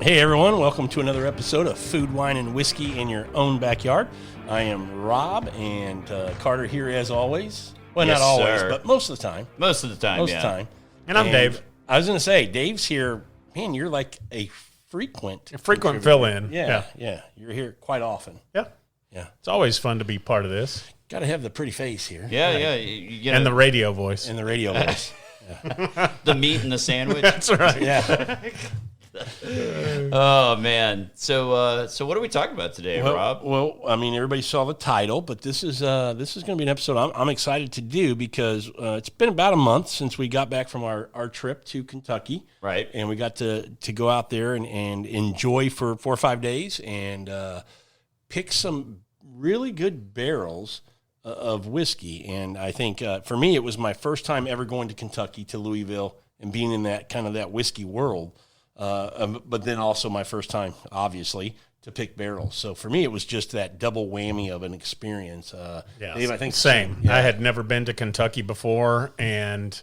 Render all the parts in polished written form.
Hey everyone, welcome to another episode of Food, Wine, and Whiskey in Your Own Backyard. I am Rob, and Carter here as always. Well, Yes, not always, sir. but most of the time. Most of the time, Most yeah. of the time. And I'm Dave. I was going to say, Dave's here. Man, you're like a frequent. Frequent fill-in. Yeah. You're here quite often. Yeah. Yeah. It's always fun to be part of this. Got to have the pretty face here. Yeah. You know, And the radio voice. And the radio voice. the meat and the sandwich. That's right. Yeah. Oh man. So what are we talking about today, Rob? Well, I mean, everybody saw the title, but this is going to be an episode I'm excited to do because it's been about a month since we got back from our trip to Kentucky. Right. And we got to go out there and enjoy for 4 or 5 days and pick some really good barrels of whiskey. And I think for me, it was my first time ever going to Kentucky, to Louisville, and being in that kind of that whiskey world. But then also my first time, obviously, to pick barrels. So for me, it was just that double whammy of an experience. Dave, I think same. Yeah. I had never been to Kentucky before, and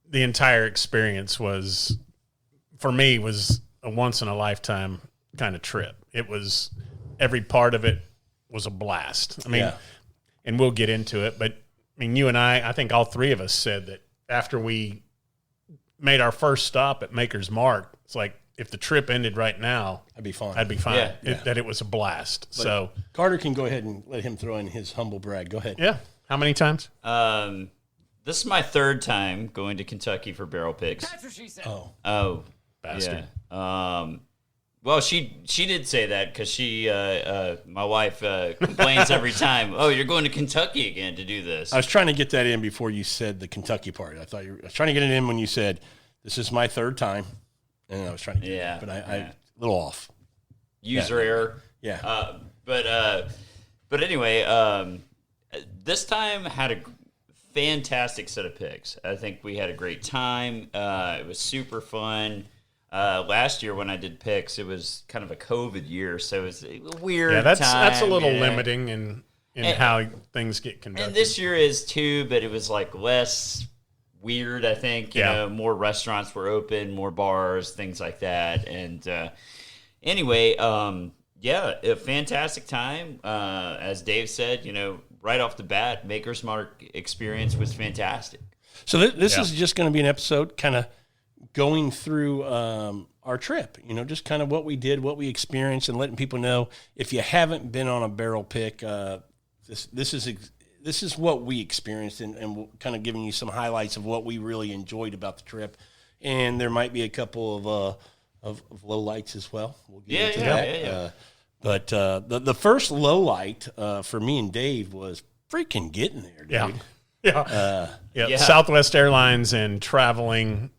the entire experience was, for me, was a once-in-a-lifetime kind of trip. It was, every part of it was a blast. I mean, Yeah. and we'll get into it, but I mean, you and I think all three of us said that after we made our first stop at Maker's Mark, it's like, if the trip ended right now, I'd be fine. I'd be fine. Yeah. That it was a blast. But so Carter can go ahead and let him throw in his humble brag. Go ahead. yeah. How many times? This is my third time going to Kentucky for barrel picks. That's what she said. Oh, Bastard. yeah. Well, she did say that because my wife complains every time. Oh, you're going to Kentucky again to do this. I was trying to get that in before you said the Kentucky part. I was trying to get it in when you said, this is my third time. And I was trying to get it, but I a little off. User error. Yeah. But anyway, this time had a fantastic set of picks. I think we had a great time. It was super fun. Last year when I did picks, it was kind of a COVID year, so it was a weird. Yeah, that's a time, little yeah. limiting in how things get conducted. And this year is too, but it was like less weird. I think you know, more restaurants were open, more bars, things like that. And anyway, a fantastic time. As Dave said, right off the bat, Maker's Mark experience was fantastic. So this is just going to be an episode kind of going through our trip, just kind of what we did, what we experienced, and letting people know, if you haven't been on a barrel pick, this is what we experienced, and we're kind of giving you some highlights of what we really enjoyed about the trip. And there might be a couple of low lights as well. We'll get into that. Yeah. But the first low light for me and Dave was freaking getting there, dude. Yeah. Southwest Airlines and traveling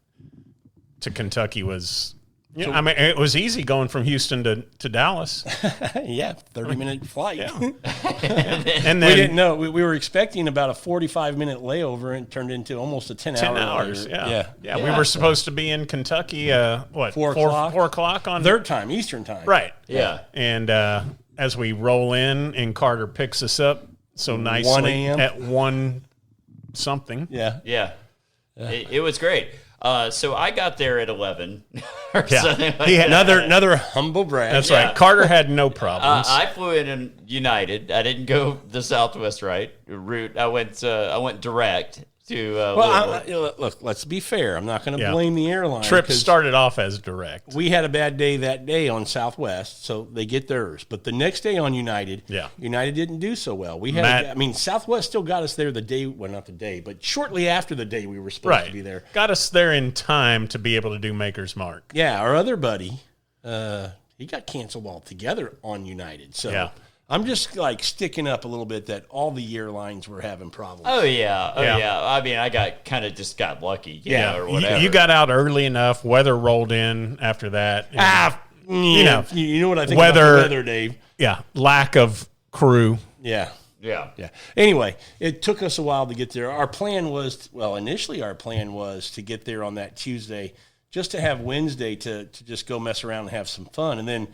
to Kentucky was, I mean, it was easy going from Houston to Dallas. 30-minute flight. And then We didn't know. We were expecting about a 45-minute layover, and it turned into almost a 10 hours. Yeah. We were supposed to be in Kentucky, 4 o'clock? 4 o'clock on Third time, Eastern time. Right. Yeah. And as we roll in, and Carter picks us up so nicely 1 a.m. at 1 something. Yeah. It was great. So I got there at 11 or Yeah. something like He had that. Another humble brag. That's right. Carter had no problems. I flew in United. I didn't go the Southwest route. I went direct to Louisville. Look, let's be fair. I'm not going to Yeah. blame the airline. Trip 'cause started off as direct. we had a bad day that day on Southwest, so they get theirs. But the next day on United, United didn't do so well. We had, Southwest still got us there the day, well, not the day, but shortly after the day we were supposed to be there. Got us there in time to be able to do Maker's Mark. Yeah, our other buddy, he got canceled altogether on United. So I'm just like sticking up a little bit that all the airlines were having problems. Oh yeah. I mean, I got lucky, you know, or whatever. You got out early enough. Weather rolled in after that. You know what I think weather, about the weather, Dave? Yeah, lack of crew. Yeah. Yeah. Anyway, it took us a while to get there. Our plan was, initially our plan was to get there on that Tuesday, just to have Wednesday to just go mess around and have some fun. And then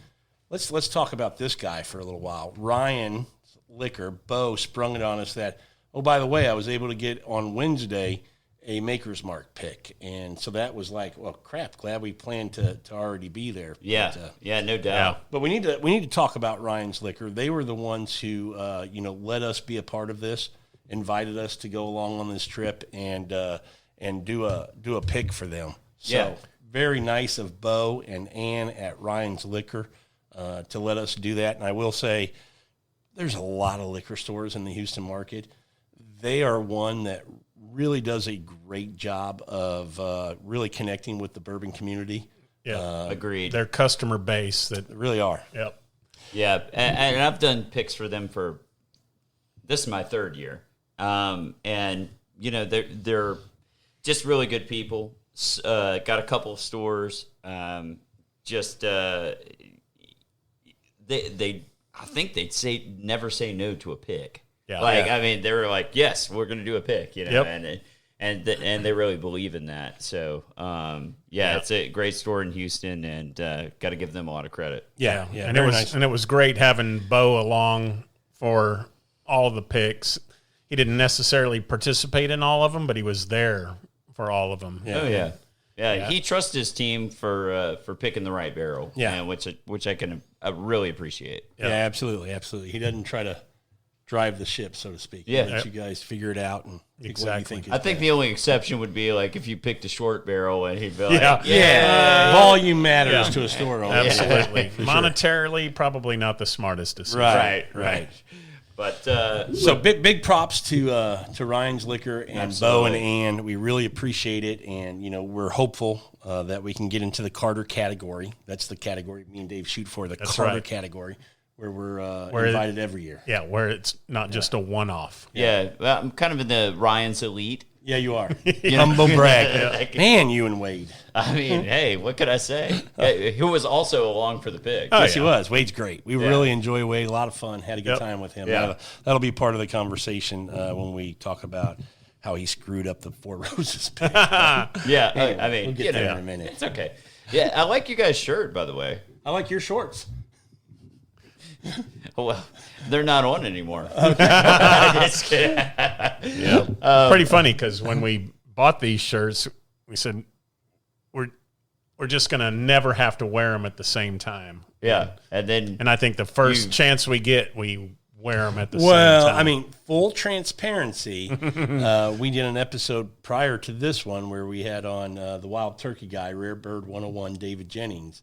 let's talk about this guy for a little while. Ryan Liquor, Bo, sprung it on us that, oh, by the way, I was able to get on Wednesday a Maker's Mark pick. And so that was like, well, crap, glad we planned to already be there. Yeah, But, no doubt. but we need to talk about Ryan's Liquor. They were the ones who, let us be a part of this, invited us to go along on this trip and do a pick for them. So very nice of Bo and Ann at Ryan's Liquor to let us do that. And I will say, there's a lot of liquor stores in the Houston market. They are one that really does a great job of really connecting with the bourbon community. Yeah, agreed. Their customer base that They really are. Yep. Yeah, and I've done picks for them this is my third year. And they're just really good people. Got a couple of stores. They I think they'd never say no to a pick. Yeah. I mean, they were like, yes, we're going to do a pick, Yep. and they really believe in that. So, it's a great store in Houston, and got to give them a lot of credit. Yeah. And it was great having Bo along for all the picks. He didn't necessarily participate in all of them, but he was there for all of them. Yeah. Oh yeah. He trusts his team for picking the right barrel. Yeah. and which I can really appreciate. Yeah, absolutely. He doesn't try to drive the ship, so to speak. Yeah. He lets you guys figure it out and pick what you think is I think the only exception would be like if you picked a short barrel and he'd be like, volume matters to a store owner. Absolutely. For sure. Monetarily, probably not the smartest decision. Right. But So big props to Ryan's Liquor and Absolutely. Bo and Ann. We really appreciate it, and we're hopeful that we can get into the Carter category. That's the category me and Dave shoot for, the Carter right. category, where we're invited every year. Yeah, where it's not just a one-off. well, I'm kind of in the Ryan's Elite. Yeah, you are. Humble brag. Man, you and Wade. I mean, hey, what could I say? Who was also along for the pick. Yes, he was. Wade's great. We really enjoy Wade. A lot of fun. Had a good time with him. Yeah. That'll be part of the conversation when we talk about how he screwed up the Four Roses pick. Yeah, I mean, we'll get there in a minute. It's okay. Yeah, I like you guys' shirt, by the way. I like your shorts. Well, they're not on anymore. Just kidding. Yeah. Pretty funny because when we bought these shirts, we said we're just going to never have to wear them at the same time. Yeah, and I think the first chance we get, we wear them at the same Well, time. I mean, full transparency, we did an episode prior to this one where we had on the Wild Turkey guy, Rare Bird 101, David Jennings.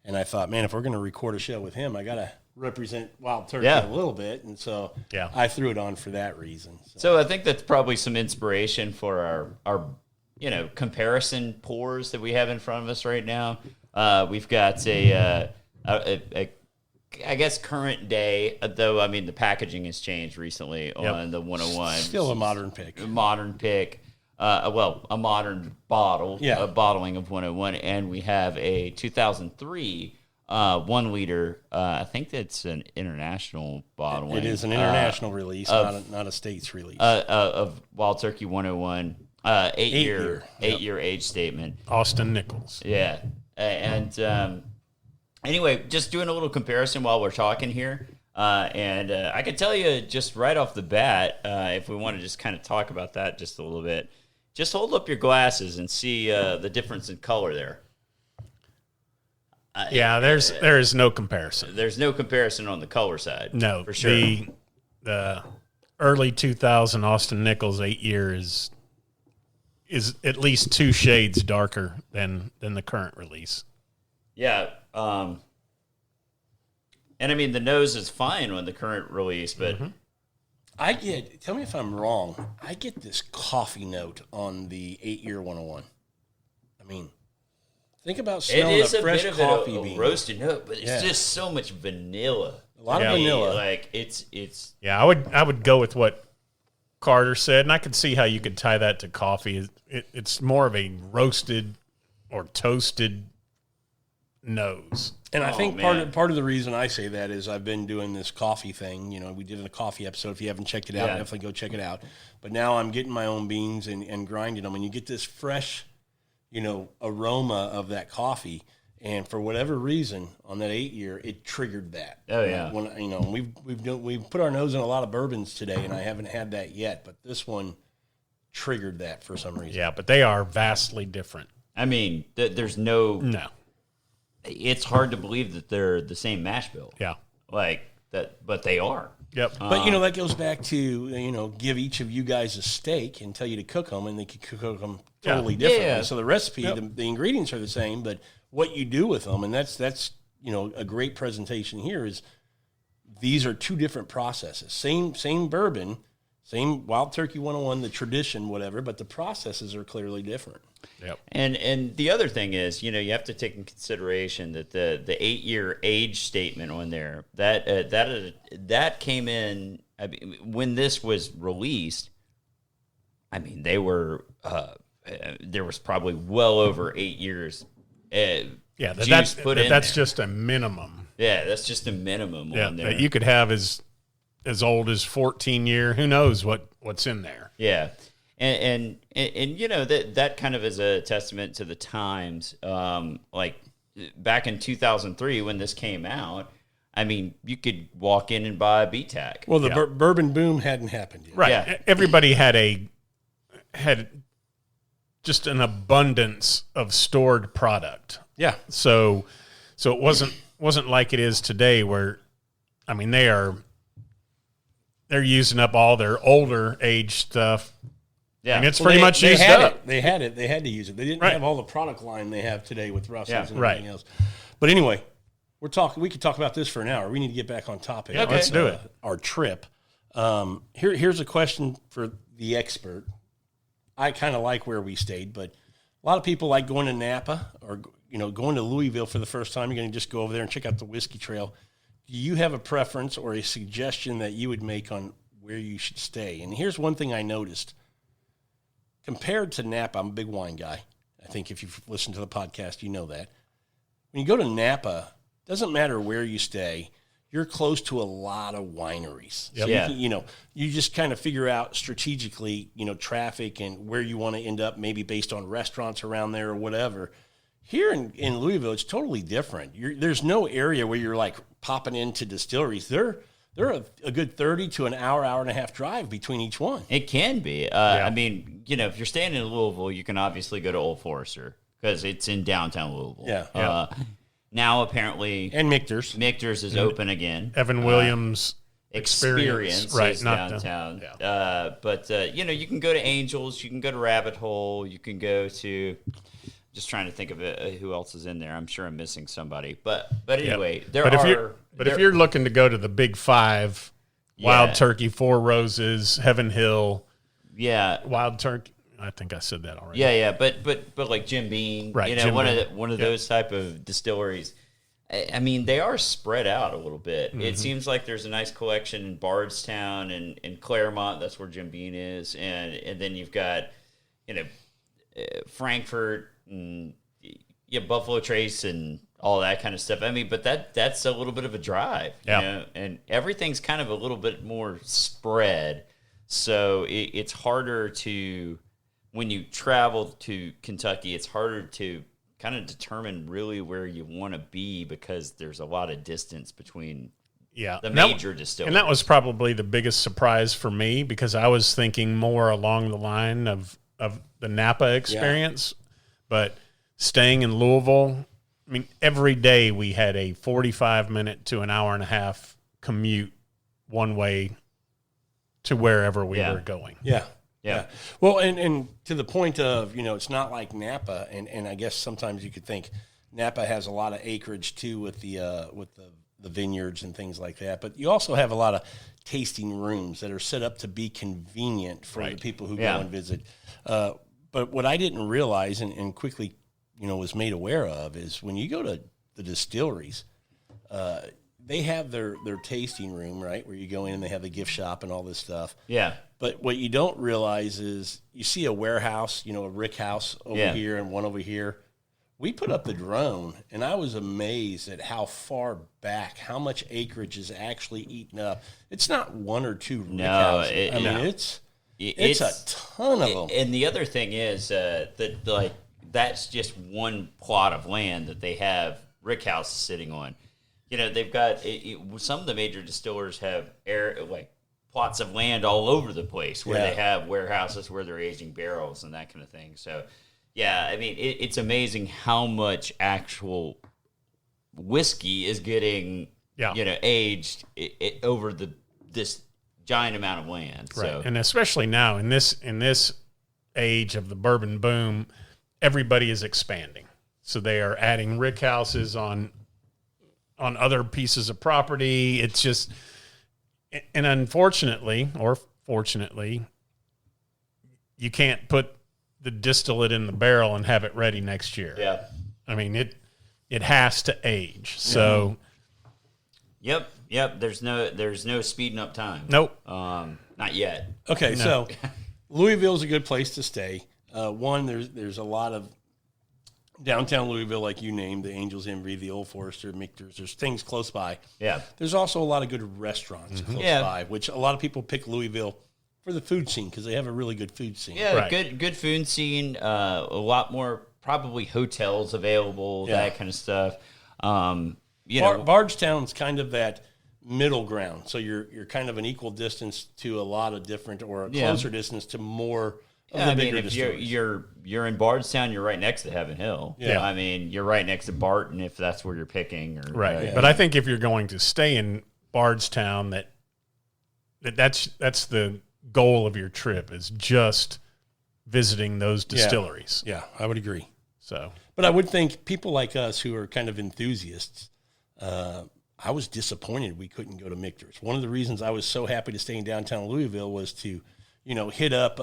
And I thought, man, if we're going to record a show with him, I got to represent Wild Turkey a little bit. And so I threw it on for that reason. So I think that's probably some inspiration for our comparison pours that we have in front of us right now. We've got a I guess current day, though, I mean, the packaging has changed recently on the 101. Still a modern pick. A modern bottle, a bottling of 101. And we have a 2003 1 liter. I think that's an international bottling. It is an international release, not a state's release. Of Wild Turkey 101, 8 year age statement. Austin Nichols. Yeah. And anyway, just doing a little comparison while we're talking here. And I could tell you just right off the bat, if we want to just kind of talk about that just a little bit, just hold up your glasses and see the difference in color there. There is no comparison. There's no comparison on the color side. No, for sure. The early 2000 Austin Nichols 8 year is at least 2 shades darker than the current release. Yeah. And I mean, the nose is fine on the current release, but tell me if I'm wrong, I get this coffee note on the 8 year 101. I mean, think about smelling a fresh coffee bean. A roasted note, but it's just so much vanilla. A lot of vanilla. Like it's. Yeah, I would go with what Carter said, and I could see how you could tie that to coffee. It's more of a roasted or toasted nose. And I think part of the reason I say that is I've been doing this coffee thing. We did a coffee episode. If you haven't checked it out, definitely go check it out. But now I'm getting my own beans and grinding them, and you get this fresh, aroma of that coffee. And for whatever reason, on that 8 year, it triggered that. Oh yeah. When we've put our nose in a lot of bourbons today, and I haven't had that yet. But this one triggered that for some reason. Yeah, but they are vastly different. I mean, there's no. It's hard to believe that they're the same mash bill. Yeah. Like that, but they are. Yep. But, that goes back to, give each of you guys a steak and tell you to cook them, and they can cook them totally differently. Yeah. So the recipe, the ingredients are the same, but what you do with them, and that's a great presentation here is these are two different processes. Same bourbon, same Wild Turkey 101, the tradition, whatever, but the processes are clearly different. Yep. And the other thing is, you have to take in consideration that the 8-year age statement on there that came in when this was released. I mean, they were there was probably well over 8 years. That's just a minimum. Yeah, that's just a minimum on there. That you could have as old as 14-year. Who knows what's in there? Yeah. And that kind of is a testament to the times. Like back in 2003 when this came out, I mean, you could walk in and buy a BTAC. Well, the bourbon boom hadn't happened yet. Right. Yeah. Everybody had just an abundance of stored product. Yeah. So it wasn't like it is today where, I mean, they're using up all their older age stuff. Yeah, and it's pretty much used up. They had to use it. They didn't have all the product line they have today with Russell's and everything else. But anyway, we could talk about this for an hour. We need to get back on topic. Okay. Let's do it. Our trip. Here's a question for the expert. I kind of like where we stayed, but a lot of people like going to Napa or going to Louisville for the first time. You're going to just go over there and check out the whiskey trail. Do you have a preference or a suggestion that you would make on where you should stay? And here's one thing I noticed. Compared to Napa, I'm a big wine guy. I think if you've listened to the podcast, you know that. When you go to Napa, it doesn't matter where you stay, you're close to a lot of wineries. Yep. So you just kind of figure out strategically, traffic and where you want to end up, maybe based on restaurants around there or whatever. Here in Louisville, it's totally different. There's no area where you're like popping into distilleries. They're a good 30 to an hour and a half drive between each one. It can be. I mean, if you're staying in Louisville, you can obviously go to Old Forester because it's in downtown Louisville. Yeah. Now, apparently... And Michter's. Michter's is open again. Evan Williams Experience right, is not downtown. But you can go to Angels, you can go to Rabbit Hole, you can go to... Just trying to think of who else is in there. I'm sure I'm missing somebody. But anyway, if you're looking to go to the big five, Wild Turkey, Four Roses, Heaven Hill, Wild Turkey. I think I said that already. Yeah. But like Jim Beam, right? One of those type of distilleries. I mean, they are spread out a little bit. Mm-hmm. It seems like there's a nice collection in Bardstown and Claremont. That's where Jim Beam is, and then you've got Frankfurt. And Buffalo Trace and all that kind of stuff. I mean, but that's a little bit of a drive, and everything's kind of a little bit more spread. So it's harder to, when you travel to Kentucky, it's harder to kind of determine really where you want to be because there's a lot of distance between the major distilleries. And that was probably the biggest surprise for me because I was thinking more along the line of the Napa experience. Yeah. But staying in Louisville, I mean, every day we had a 45-minute to an hour and a half commute one way to wherever we were going. Yeah. Well, and to the point of, it's not like Napa, and I guess sometimes you could think Napa has a lot of acreage too with the vineyards and things like that. But you also have a lot of tasting rooms that are set up to be convenient for the people who go and visit. But what I didn't realize and quickly, was made aware of is when you go to the distilleries, they have their tasting room, right, where you go in and they have the gift shop and all this stuff. Yeah. But what you don't realize is you see a warehouse, a rick house over here and one over here. We put up the drone, and I was amazed at how far back, how much acreage is actually eaten up. It's not one or two rick houses. It's a ton of them. And the other thing is that's just one plot of land that they have rick houses sitting on. They've got some of the major distillers have plots of land all over the place where Yeah. they have warehouses where they're aging barrels and that kind of thing. So, yeah, I mean, it's amazing how much actual whiskey is getting, aged over this giant amount of land. Right. So, And especially now in this age of the bourbon boom, everybody is expanding. So they are adding rick houses on other pieces of property. It's just, and unfortunately or fortunately, you can't put the distillate in the barrel and have it ready next year. yeah. I mean, it has to age. So Yep. There's no speeding up time. nope. Not yet. Okay, so Louisville's a good place to stay. One, there's a lot of downtown Louisville, like you named, the Angels Envy, the Old Forester, Michter's. There's things close by. Yeah. There's also a lot of good restaurants close by, which a lot of people pick Louisville for the food scene because they have a really good food scene. Yeah, Right. good food scene. A lot more probably hotels available, that kind of stuff. Bardstown's kind of that middle ground, so you're kind of an equal distance to a lot of different, or a closer distance to more of the bigger if distilleries. you're in Bardstown, you're right next to Heaven Hill. Yeah. I mean, you're right next to Barton if that's where you're picking. Or, Right. But I think if you're going to stay in Bardstown, that's the goal of your trip, is just visiting those distilleries. Yeah, I would agree. So, But I would think people like us who are kind of enthusiasts, I was disappointed we couldn't go to Michter's. One of the reasons I was so happy to stay in downtown Louisville was to, hit up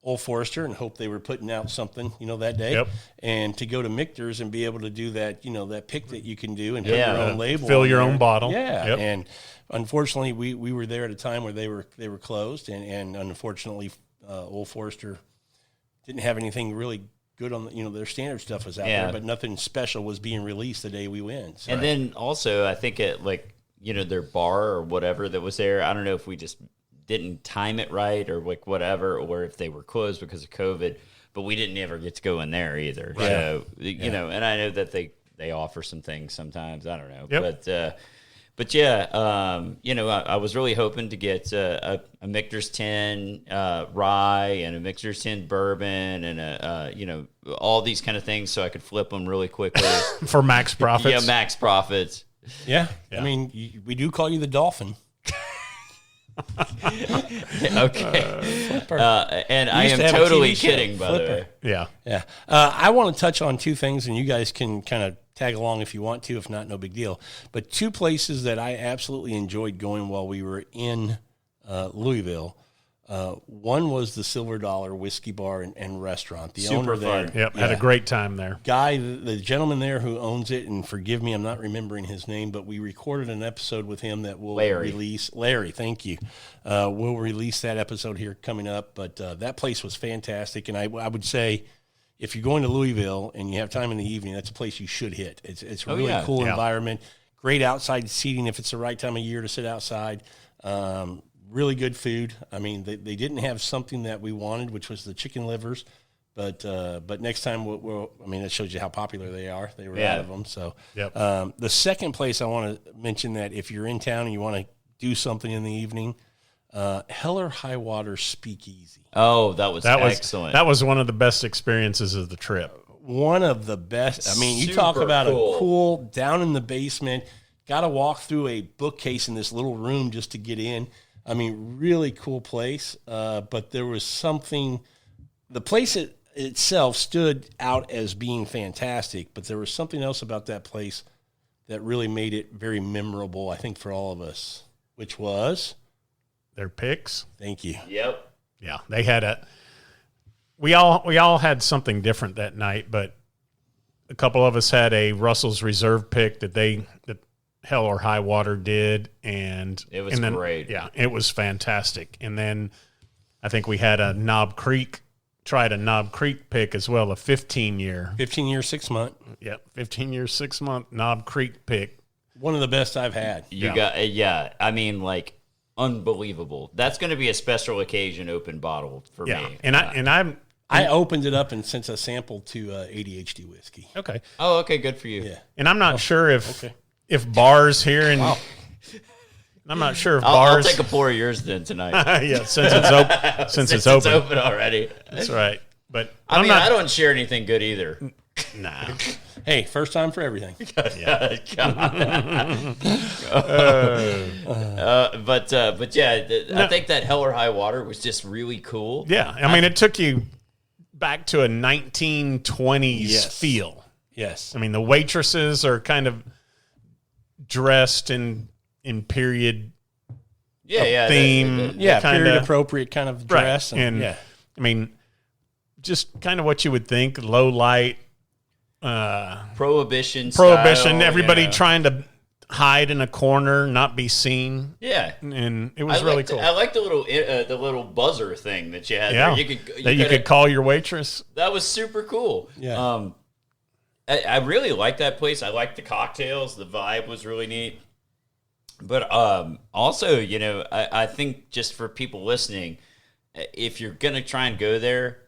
Old Forester and hope they were putting out something, that day. Yep. And to go to Michter's and be able to do that, that pick that you can do and put your own label fill on your there. own bottle. Yeah. Yep. And unfortunately, we were there at a time where they were closed, and unfortunately, Old Forester didn't have anything really good on their standard stuff was out there, but nothing special was being released the day we went. So. And then also, I think at their bar or whatever that was there, I don't know if we just didn't time it right or whatever, or if they were closed because of COVID, but we didn't ever get to go in there either. Right. So, and I know that they offer some things sometimes, I don't know, but yeah, I was really hoping to get a Michter's 10 rye and a Michter's 10 bourbon and all these kind of things so I could flip them really quickly. For max profits. Yeah, max profits. Yeah. I mean, we do call you the Dolphin. Okay. And I am totally kidding, by the way. Yeah. Yeah. I want to touch on two things, and you guys can kind of tag along if you want to. If not, no big deal. But two places that I absolutely enjoyed going while we were in Louisville. One was the Silver Dollar Whiskey Bar and Restaurant. The owner there. Yep. Had a great time there. Guy, the gentleman there who owns it, and forgive me, I'm not remembering his name, but we recorded an episode with him that we'll release. Larry, thank you. We'll release that episode here coming up. But that place was fantastic, and I would say, if you're going to Louisville and you have time in the evening, that's a place you should hit. It's a really cool environment. Great outside seating if it's the right time of year to sit outside. Really good food. I mean, they didn't have something that we wanted, which was the chicken livers. But next time, that shows you how popular they are. They were out of them. So the second place I want to mention, that if you're in town and you want to do something in the evening, Hell or High Water Speakeasy. Oh, that was excellent. That was one of the best experiences of the trip. One of the best. I mean, you talk about a cool, down in the basement, got to walk through a bookcase in this little room just to get in. I mean, really cool place. But there was something, the place itself stood out as being fantastic, but there was something else about that place that really made it very memorable, I think, for all of us, which was their picks. Thank you. Yep. Yeah, they had we all had something different that night, but a couple of us had a Russell's Reserve pick that Hell or High Water did, and it was great. Yeah, it was fantastic. And then I think we had a Knob Creek pick as well, a 15-year 6-month. Yep, 15-year 6-month Knob Creek pick. One of the best I've had. I mean, unbelievable. That's going to be a special occasion open bottle for me. I opened it up and sent a sample to ADHD whiskey. Okay. Oh, okay, good for you. Yeah. And I'm not sure if bars here in I'm not sure if I'll bars. take a pour of yours then tonight. Yeah, since it's open. Since it's open already. That's right. But I mean, I don't share anything good either. Nah. Hey, first time for everything. Yeah. But yeah, I think that Hell or High Water was just really cool. Yeah. I mean, it took you back to a 1920s Yes. feel. Yes. I mean, the waitresses are kind of dressed in period Yeah, theme. Yeah, kinda, period appropriate kind of dress. Right. And yeah. I mean, just kind of what you would think, low light, Prohibition, prohibition, style, everybody you know. trying to hide in a corner, not be seen. Yeah. And it was really cool. I like the little buzzer thing that you had Yeah. there. You could call your waitress. That was super cool. Yeah. I really like that place. I like the cocktails. The vibe was really neat. But also, you know, I think just for people listening, if you're going to try and go there,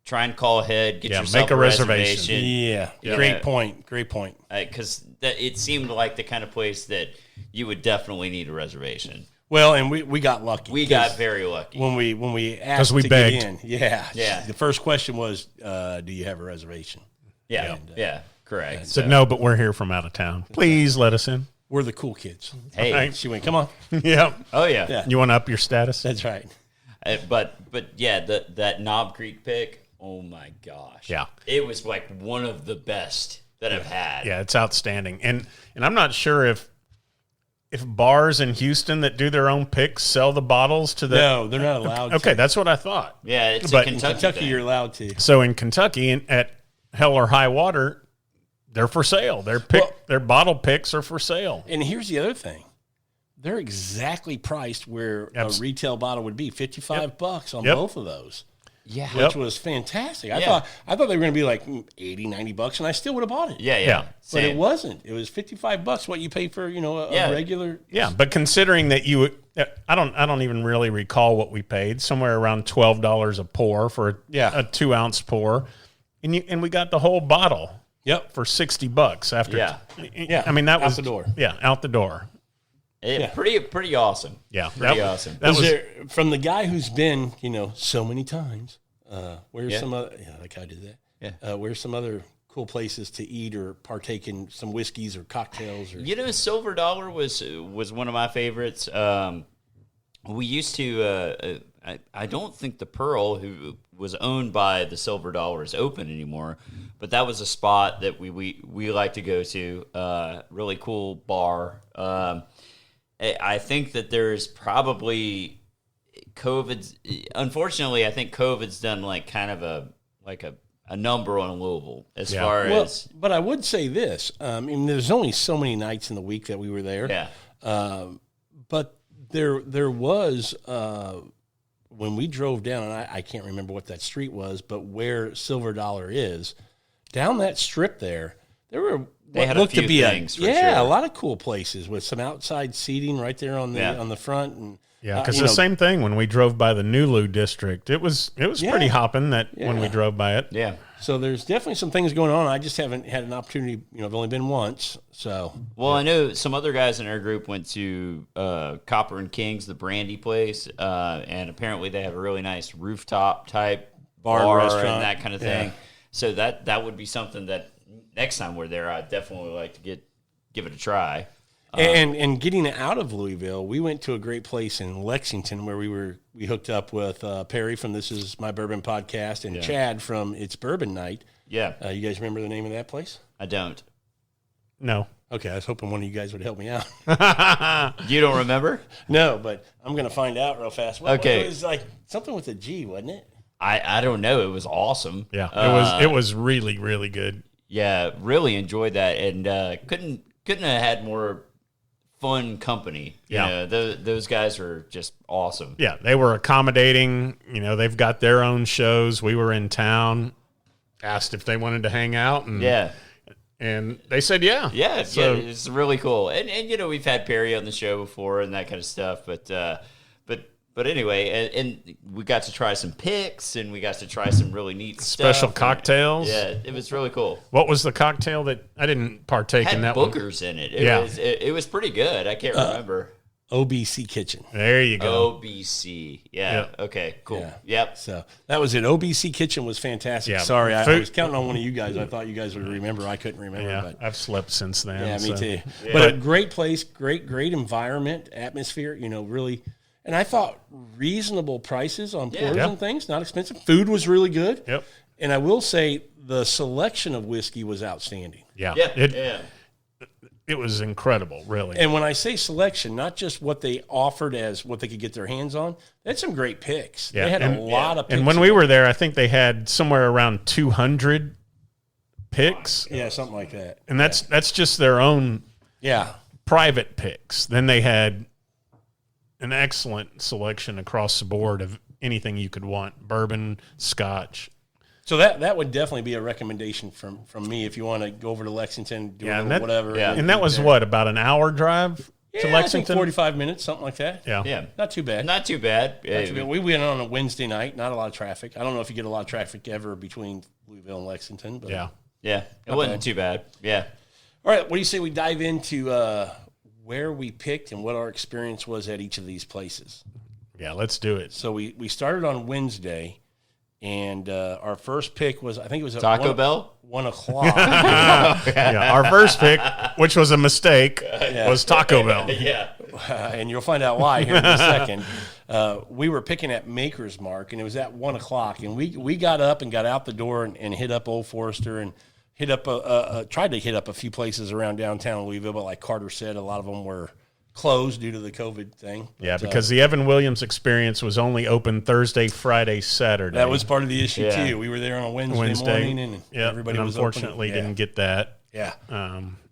try and call ahead, get yourself make a reservation. Yeah. You Great know, point. Great point. Because it seemed like the kind of place that you would definitely need a reservation. Well, and we got lucky. We got very lucky. when we asked we to begged. get in. Yeah. Yeah. The first question was, do you have a reservation? Yeah, yeah, correct. Said, no, but we're here from out of town. Please let us in. We're the cool kids. Hey, Right. She went, come on. Yeah. oh yeah. Yeah. You want to up your status? That's right. But yeah, that Knob Creek pick. Oh my gosh. Yeah. It was like one of the best that I've had. Yeah, it's outstanding. And I'm not sure if bars in Houston that do their own picks sell the bottles to the. No, they're not allowed Okay, to. that's what I thought. Yeah, it's But a in Kentucky, Kentucky, thing. you're allowed to. So in Kentucky, at Hell or High Water, they're for sale. Their bottle picks are for sale. And here's the other thing. They're exactly priced where a retail bottle would be, $55 on Yep. both of those. Yeah. Which was fantastic. I thought they were going to be like $80, $90, and I still would have bought it. Yeah. Yeah. But it Same. wasn't. It was $55 what you pay for, a Yeah. regular. Yeah, but considering that I don't even really recall what we paid. Somewhere around $12 a pour for a 2-ounce pour, and we got the whole bottle. Yep. For $60 after. Yeah. Yeah. I mean that out was the door. Yeah, out the door. Pretty awesome. Yeah, Pretty awesome. That Was was there, from the guy who's been, so many times, where's some other, that guy did that. Yeah. Where's some other cool places to eat or partake in some whiskeys or cocktails? Or Silver Dollar was one of my favorites. We used to. I don't think the Pearl, who was owned by the Silver Dollar, is open anymore. But that was a spot that we like to go to. Really cool bar. I think that there's probably COVID's. Unfortunately, I think COVID's done like kind of a number on Louisville as far as. But I would say this. I mean, there's only so many nights in the week that we were there. Yeah. But there was when we drove down, and I can't remember what that street was, but where Silver Dollar is, down that strip there were They had looked a few to be things, for a sure. lot of cool places with some outside seating right there on the front, and Yeah, because the same thing when we drove by the Nulu district, it was pretty hopping when we drove by it. Yeah. So there's definitely some things going on. I just haven't had an opportunity. I've only been once. So I know some other guys in our group went to Copper and Kings, the brandy place, and apparently they have a really nice rooftop type bar restaurant and that kind of thing. Yeah. So that would be something that next time we're there, I'd definitely like to give it a try. And getting out of Louisville, we went to a great place in Lexington where we hooked up with Perry from This Is My Bourbon podcast and Chad from It's Bourbon Night. Yeah. You guys remember the name of that place? I don't. No. Okay, I was hoping one of you guys would help me out. You don't remember? No, but I'm going to find out real fast. Okay. It was like something with a G, wasn't it? I don't know. It was awesome. Yeah, it was really, really good. Yeah, really enjoyed that, and couldn't have had more fun company. You know, those guys are just awesome. Yeah, they were accommodating. They've got their own shows. We were in town, asked if they wanted to hang out, and they said yeah. Yeah, So- it's really cool. And we've had Perry on the show before and that kind of stuff, but anyway, and we got to try some picks and we got to try some really neat Special stuff. cocktails. Yeah, it was really cool. What was the cocktail that I didn't partake Had in that bookers in it. It was pretty good. I can't remember. OBC Kitchen. There you go. OBC. Yeah. Yep. Okay, cool. Yeah. Yep. So that was it. OBC Kitchen was fantastic. Yeah. Sorry, I Food- was counting on one of you guys. I thought you guys would remember. I couldn't remember. Yeah, But I've slept since then. yeah, me so. too. But a great place, great environment, atmosphere, really. And I thought reasonable prices on pours Yeah. and things, not expensive. Food was really good. Yep. And I will say the selection of whiskey was outstanding. Yeah. Yeah. It was incredible, really. And when I say selection, not just what they offered as what they could get their hands on, they had some great picks. Yeah, They had and- a lot of picks. And when we were there, I think they had somewhere around 200 picks, Yeah, something like that. and that's just their own Yeah. private picks. Then they had an excellent selection across the board of anything you could want: bourbon, Scotch. So that would definitely be a recommendation from me if you want to go over to Lexington, do Yeah, a and little whatever. yeah. And that was what, about an hour drive to I think Lexington? 45 minutes, something like that. Yeah. Yeah. Not too bad. Not too bad. Not too bad. We went on a Wednesday night, not a lot of traffic. I don't know if you get a lot of traffic ever between Louisville and Lexington. But Yeah. Yeah. It wasn't too bad. Yeah. All right, what do you say we dive into where we picked and what our experience was at each of these places? Yeah, let's do it. So we started on Wednesday, and our first pick was, I think it was at Taco Bell? 1 o'clock. Yeah, our first pick, which was a mistake, was Taco Bell. Yeah. And you'll find out why here in a second. We were picking at Maker's Mark, and it was at 1 o'clock, and we got up and got out the door and hit up Old Forester and hit up tried to hit up a few places around downtown Louisville, but like Carter said, a lot of them were closed due to the COVID thing. Yeah, But, because the Evan Williams experience was only open Thursday, Friday, Saturday. that was part of the issue Yeah. too. We were there on a Wednesday morning, and everybody and was unfortunately open. didn't get that. Yeah.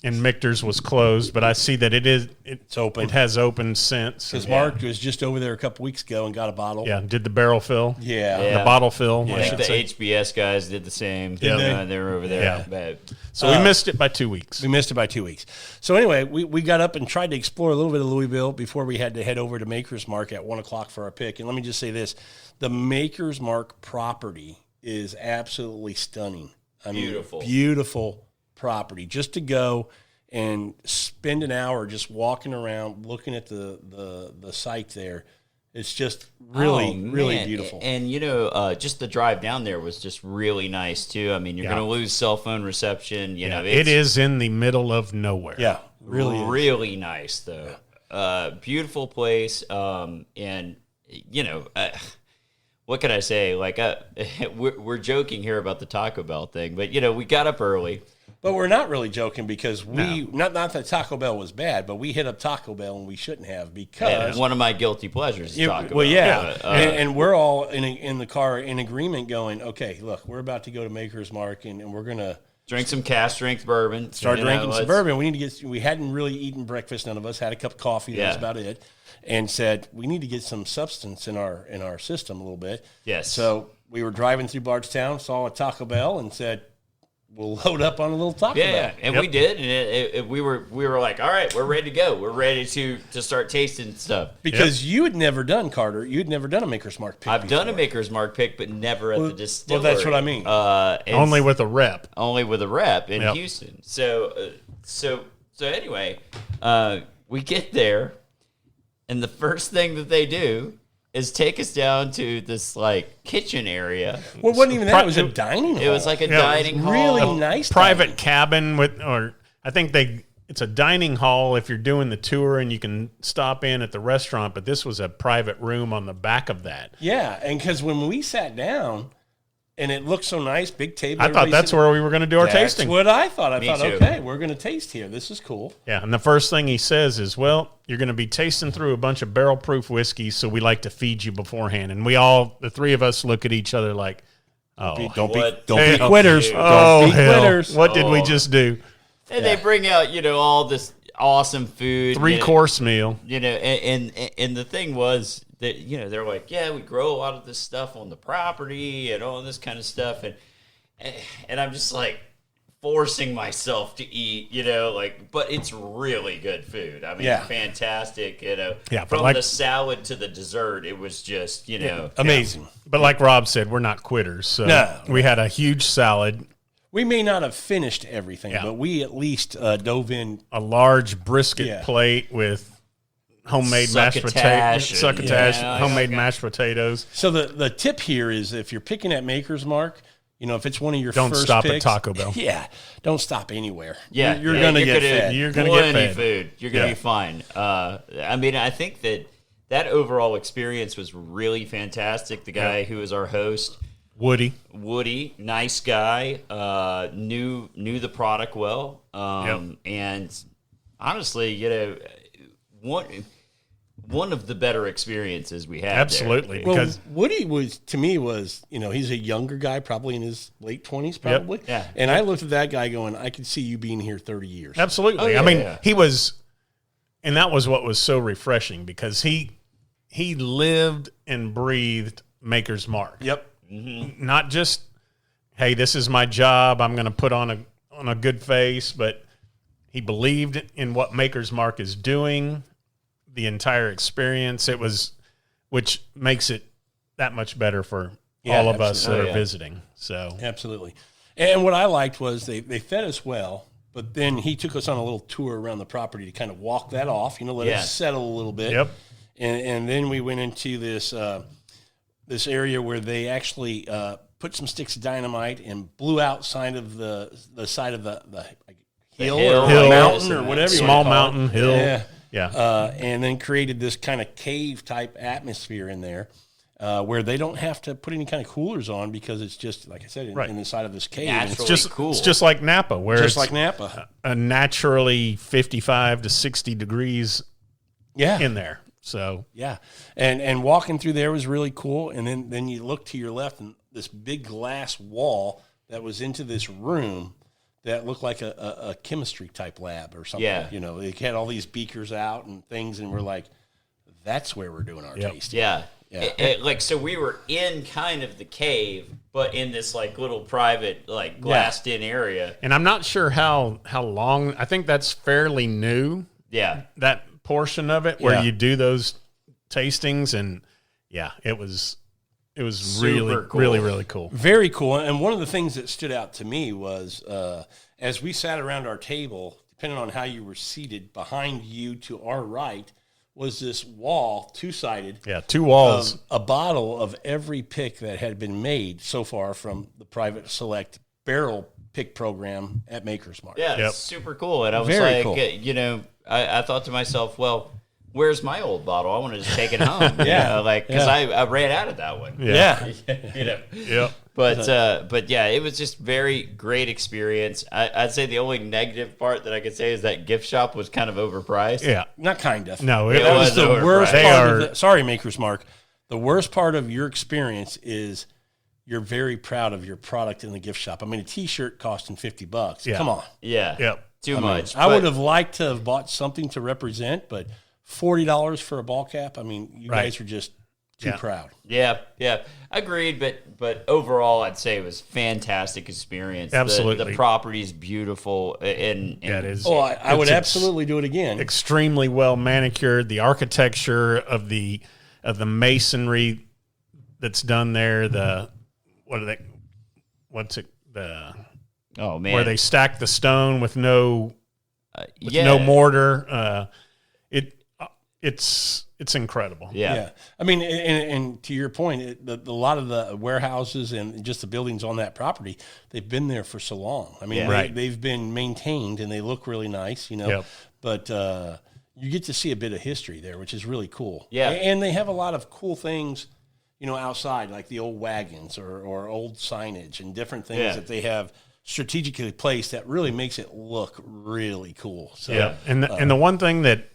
And Michter's was closed, but I see that it's open. It has opened since. Because Mark was just over there a couple weeks ago and got a bottle. Yeah, did the barrel fill? Yeah. The bottle fill. I I think should the say. HBS guys did the same. they? They were over there. Yeah. But So we missed it by 2 weeks. We missed it by 2 weeks. So anyway, we got up and tried to explore a little bit of Louisville before we had to head over to Maker's Mark at 1 o'clock for our pick. And let me just say this. The Maker's Mark property is absolutely stunning. I mean, Beautiful. Beautiful property. Just to go and spend an hour just walking around looking at the site there. It's just really, really man. beautiful. And, just the drive down there was just really nice, too. I mean, you're Yeah. going to lose cell phone reception. It is in the middle of nowhere. Yeah, really is. really nice, though. Beautiful place. And, what can I say? Like, we're joking here about the Taco Bell thing, but, we got up early. But we're not really joking because not that Taco Bell was bad, but we hit up Taco Bell and we shouldn't have because One of my guilty pleasures is Taco Bell. yeah, But, and we're all in the car in agreement, going, okay, look, we're about to go to Maker's Mark and we're gonna drink some cast strength bourbon. start drinking some let's- bourbon. We need to get. We hadn't really eaten breakfast. None of us had a cup of coffee. That's Yeah. about it. And said we need to get some substance in our system a little bit. Yes. So we were driving through Bardstown, saw a Taco Bell, and said, we'll load up on a little Taco Yeah, Bell. and we did, and we were like, all right, we're ready to go. We're ready to start tasting stuff. Because you had never done, Carter, you had never done a Maker's Mark pick I've done a before. Maker's Mark pick, but never at the distillery. well, that's what I mean. And Only with a rep. only with a rep in Yep. Houston. So anyway, we get there, and the first thing that they do is take us down to this like kitchen area. Well, it wasn't even that. It was a dining hall. It was like a Yeah, it was dining hall. really nice Private dining. cabin or I think it's a dining hall if you're doing the tour and you can stop in at the restaurant, but this was a private room on the back of that. Yeah, and because when we sat down, and it looked so nice, big table. I thought everybody that's sitting- where we were going to do our That's tasting. what I thought. I Me thought, too. okay, we're going to taste here. This is cool. Yeah, and the first thing he says is, well, you're going to be tasting through a bunch of barrel-proof whiskeys, so we like to feed you beforehand. And the three of us look at each other like, oh, Don't What? be Hell. quitters. oh, Don't be hell. quitters. What did we Oh. just do? And they bring out, all this awesome food. Three-course meal. And the thing was that, they're like, yeah, we grow a lot of this stuff on the property and all this kind of stuff. And I'm just like forcing myself to eat, but it's really good food. I mean, Yeah. fantastic, Yeah, but from like- the salad to the dessert, it was just, Amazing. But like Rob said, we're not quitters. So No. we had a huge salad, We may not have finished everything, Yeah. but we at least dove in. a large brisket Yeah. plate with homemade mashed potatoes, succotash, homemade mashed potatoes. So the tip here is if you're picking at Maker's Mark, if it's one of your don't first stop picks, at Taco Bell. Yeah, don't stop anywhere. Yeah, you're gonna get fed. You're gonna get fed. Food. You're gonna be fine. I mean, I think that overall experience was really fantastic. The guy who was our host, Woody, nice guy, knew the product well, and honestly, one of the better experiences we had. Absolutely. There. Well, Woody was he's a younger guy, probably in his late 20s, probably. Yeah. And I looked at that guy going, I could see you being here 30 years. Absolutely. Oh, yeah, I mean, he was, and that was what was so refreshing because he lived and breathed Maker's Mark. Yep. Mm-hmm. Not just, hey, this is my job, I'm going to put on a good face, but he believed in what Maker's Mark is doing. The entire experience, which makes it that much better for all of us that are visiting. So absolutely. And what I liked was they fed us well, but then he took us on a little tour around the property to kind of walk that off, let us settle a little bit. Yep. And then we went into this area where they actually put some sticks of dynamite and blew out side of the side of the hill or mountain or whatever. Small mountain, hill. Yeah. Yeah. And then created this kind of cave type atmosphere in there where they don't have to put any kind of coolers on because it's just, like I said, in the side of this cave. It's just like Napa, where it's like Napa. A naturally 55 to 60 degrees in there. So and walking through there was really cool. And then you look to your left and this big glass wall that was into this room that looked like a chemistry type lab or something. Yeah. They had all these beakers out and things, and we're like, that's where we're doing our tasting. Yeah. So we were in kind of the cave, but in this little private glassed in area. And I'm not sure how long. I think that's fairly new. Yeah. That portion of it where you do those tastings, and it was really cool. really cool. Very cool. And one of the things that stood out to me was as we sat around our table, depending on how you were seated, behind you to our right was this wall, two-sided. Yeah, two walls. Of a bottle of every pick that had been made so far from the private select barrel pick program at Maker's Mark. Yeah, it's super cool. And I was Very cool. I thought to myself, well, where's my old bottle? I want to just take it home. Because I ran out of that one. Yeah. Yep. But it was just very great experience. I'd say the only negative part that I could say is that gift shop was kind of overpriced. Yeah. Not kind of. No, it was the worst part of sorry, Maker's Mark. The worst part of your experience is you're very proud of your product in the gift shop. I mean, a T-shirt costing $50. Yeah. Come on. Yeah. Yep. Too much. I would have liked to have bought something to represent, but $40 for a ball cap. I mean, you guys are just too proud. Yeah. Agreed, but overall, I'd say it was a fantastic experience. Absolutely. The property's beautiful, and it is. Oh, I would absolutely do it again. Extremely well manicured. The architecture of the masonry that's done there. Oh man, where they stack the stone with no mortar. It's incredible. Yeah. I mean, and to your point, a lot of the warehouses and just the buildings on that property, they've been there for so long. I mean, they've been maintained and they look really nice, Yep. But you get to see a bit of history there, which is really cool. Yeah. And they have a lot of cool things, outside, like the old wagons or old signage and different things that they have strategically placed that really makes it look really cool. So, yeah. And the one thing that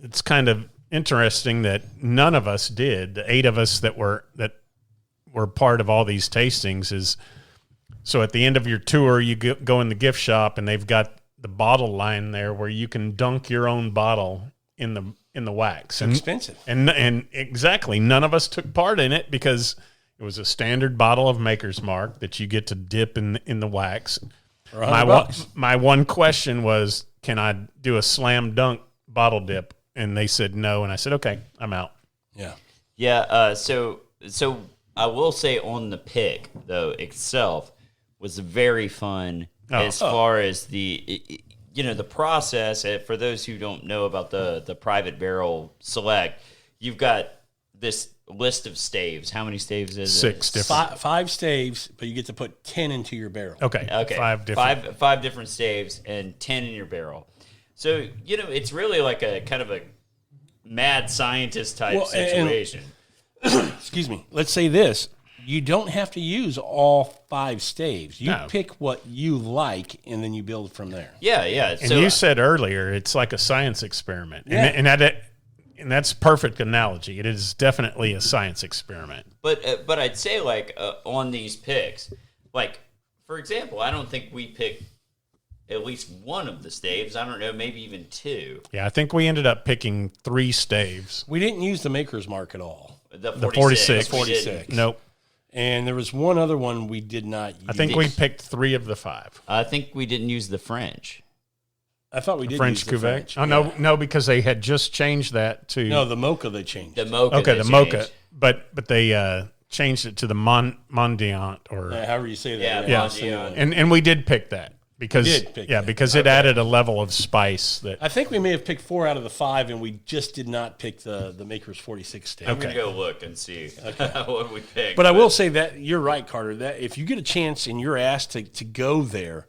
it's kind of interesting that none of us did, the 8 of us that were part of all these tastings, is so at the end of your tour, you go in the gift shop and they've got the bottle line there where you can dunk your own bottle in the wax. And expensive. And exactly, none of us took part in it because it was a standard bottle of Maker's Mark that you get to dip in the wax. My one question was, can I do a slam dunk bottle dip? And they said no, and I said, okay, I'm out. Yeah. Yeah, so I will say on the pick, though, itself was very fun as far as the the process, for those who don't know about the private barrel select, you've got this list of staves. How many staves is it? 6 different. Five staves, but you get to put 10 into your barrel. Okay. 5 different. Five different staves and 10 in your barrel. So, it's really like a kind of a mad scientist type situation. Excuse me. Let's say this. You don't have to use all 5 staves. You pick what you like, and then you build from there. Yeah. And you said earlier, it's like a science experiment. Yeah. And that's a perfect analogy. It is definitely a science experiment. But I'd say, on these picks, for example, I don't think we picked at least one of the staves. I don't know, maybe even 2. Yeah, I think we ended up picking 3 staves. We didn't use the Maker's Mark at all. The 46. 46. Nope. And there was one other one we did not use. I think we picked 3 of the 5. I think we didn't use the French. I thought we did French use the cuvee. French. Oh, no, because they had just changed that to... No, the mocha they changed. The mocha. Okay, they the mocha. changed. But they changed it to the Mondiant or... however you say that. Yeah, Mondiant. And we did pick that. Because it added a level of spice that... I think we may have picked 4 out of the 5, and we just did not pick the Maker's 46 stave. I'm going to go look and see what we picked. But I will say that you're right, Carter, that if you get a chance and you're asked to go there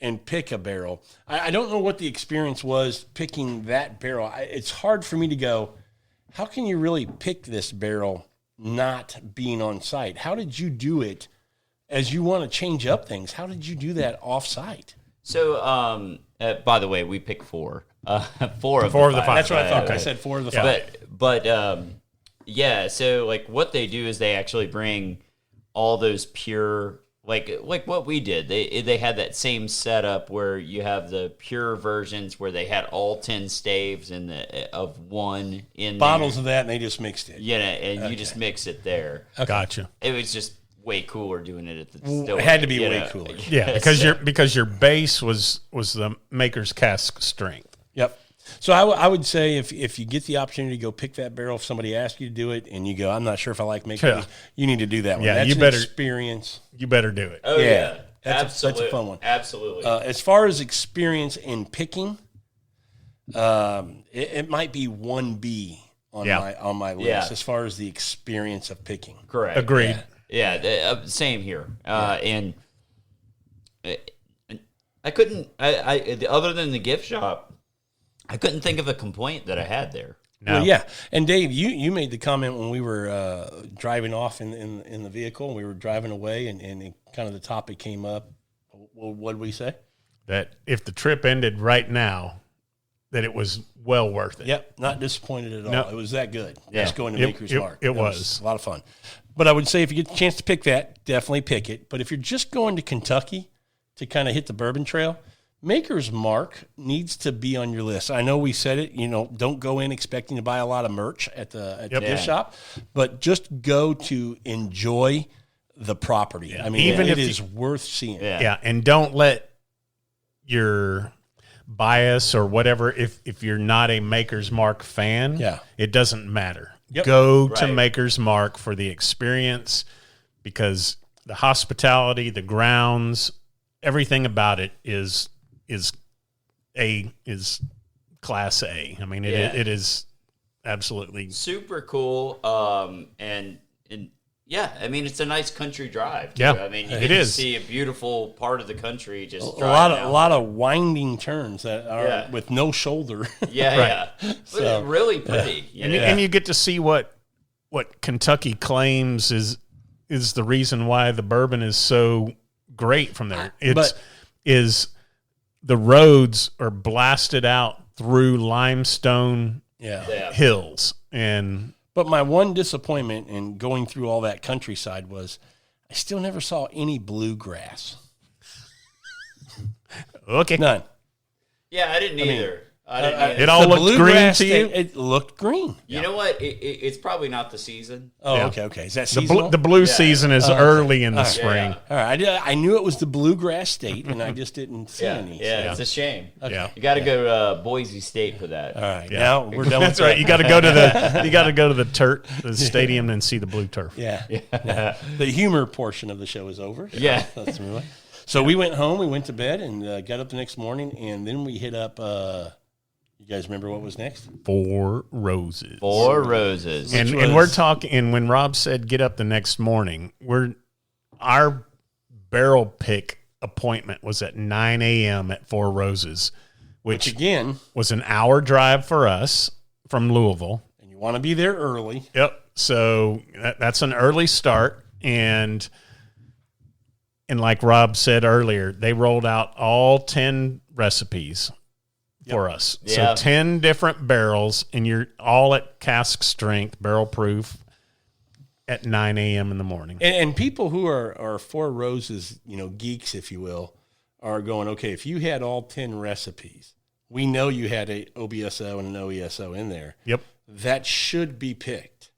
and pick a barrel, I don't know what the experience was picking that barrel. It's hard for me to go, how can you really pick this barrel not being on site? How did you do it as you want to change up things? How did you do that off site? So, by the way, we picked 4. 4 of the 5. That's what I thought. Okay. I said 4 of the 5. But so what they do is they actually bring all those pure, like what we did. They had that same setup where you have the pure versions where they had all 10 staves of one in bottles there. of that, and they just mixed it. Yeah, and you just mix it there. Okay. Gotcha. It was just way cooler doing it at the distillery. It had to be way cooler. Yeah, because your base was the Maker's cask strength. Yep. So I would say if you get the opportunity to go pick that barrel, if somebody asks you to do it, and you go, I'm not sure if I like making it, you need to do that one. Yeah, That's you better experience. You better do it. Oh yeah, that's a fun one. Absolutely. As far as experience in picking, it might be 1B on my list as far as the experience of picking. Correct. Agreed. Yeah, same here. And I couldn't. I other than the gift shop, I couldn't think of a complaint that I had there. No. Well, yeah. And Dave, you made the comment when we were driving off in the vehicle, and we were driving away, and kind of the topic came up. What did we say? That if the trip ended right now, that it was well worth it. Yep, not disappointed at all. No. It was that good. Yeah. Just going to Maker's Mark. It was a lot of fun. But I would say if you get the chance to pick that, definitely pick it. But if you're just going to Kentucky to kind of hit the bourbon trail, Maker's Mark needs to be on your list. I know we said it, don't go in expecting to buy a lot of merch at the gift shop, but just go to enjoy the property. Yeah. I mean, Even it if is worth seeing. Yeah, and don't let your bias or whatever, if you're not a Maker's Mark fan, it doesn't matter. Yep. Go to Maker's Mark for the experience, because the hospitality, the grounds, everything about it is class A. I mean, it is absolutely super cool. And yeah, I mean, it's a nice country drive too. Yeah, I mean, you it get to is. see a beautiful part of the country. Just a lot of winding turns that are with no shoulder. Yeah. So, really pretty. And you get to see what Kentucky claims is the reason why the bourbon is so great from there. Is the roads are blasted out through limestone hills. But my one disappointment in going through all that countryside was I still never saw any bluegrass. Okay. None. Yeah, I didn't either. It all looked green to you? It looked green. You know what? It's probably not the season. Oh, Yeah. okay. Is that seasonal? The blue season is early in the spring. Yeah. All right. I knew it was the bluegrass state, and I just didn't see any. Yeah, it's a shame. Yeah. You got to go to Boise State for that. All right. Yeah. Now we're done That's with right. You got to go to the stadium and see the blue turf. Yeah. The humor portion of the show is over. Yeah. That's right. So we went home, we went to bed, and got up the next morning, and then we hit up. You guys remember what was next? Four Roses. Four Roses. And we're talking. And when Rob said get up the next morning, our barrel pick appointment was at 9 a.m. at Four Roses, which again was an hour drive for us from Louisville. And you want to be there early. Yep. So that's an early start, and like Rob said earlier, they rolled out all 10 recipes for us. Yeah. So 10 different barrels, and you're all at cask strength, barrel proof at 9 a.m. in the morning. And people who are Four Roses, geeks, if you will, are going, okay, if you had all 10 recipes, we know you had a OBSO and an OESO in there. Yep. That should be picked.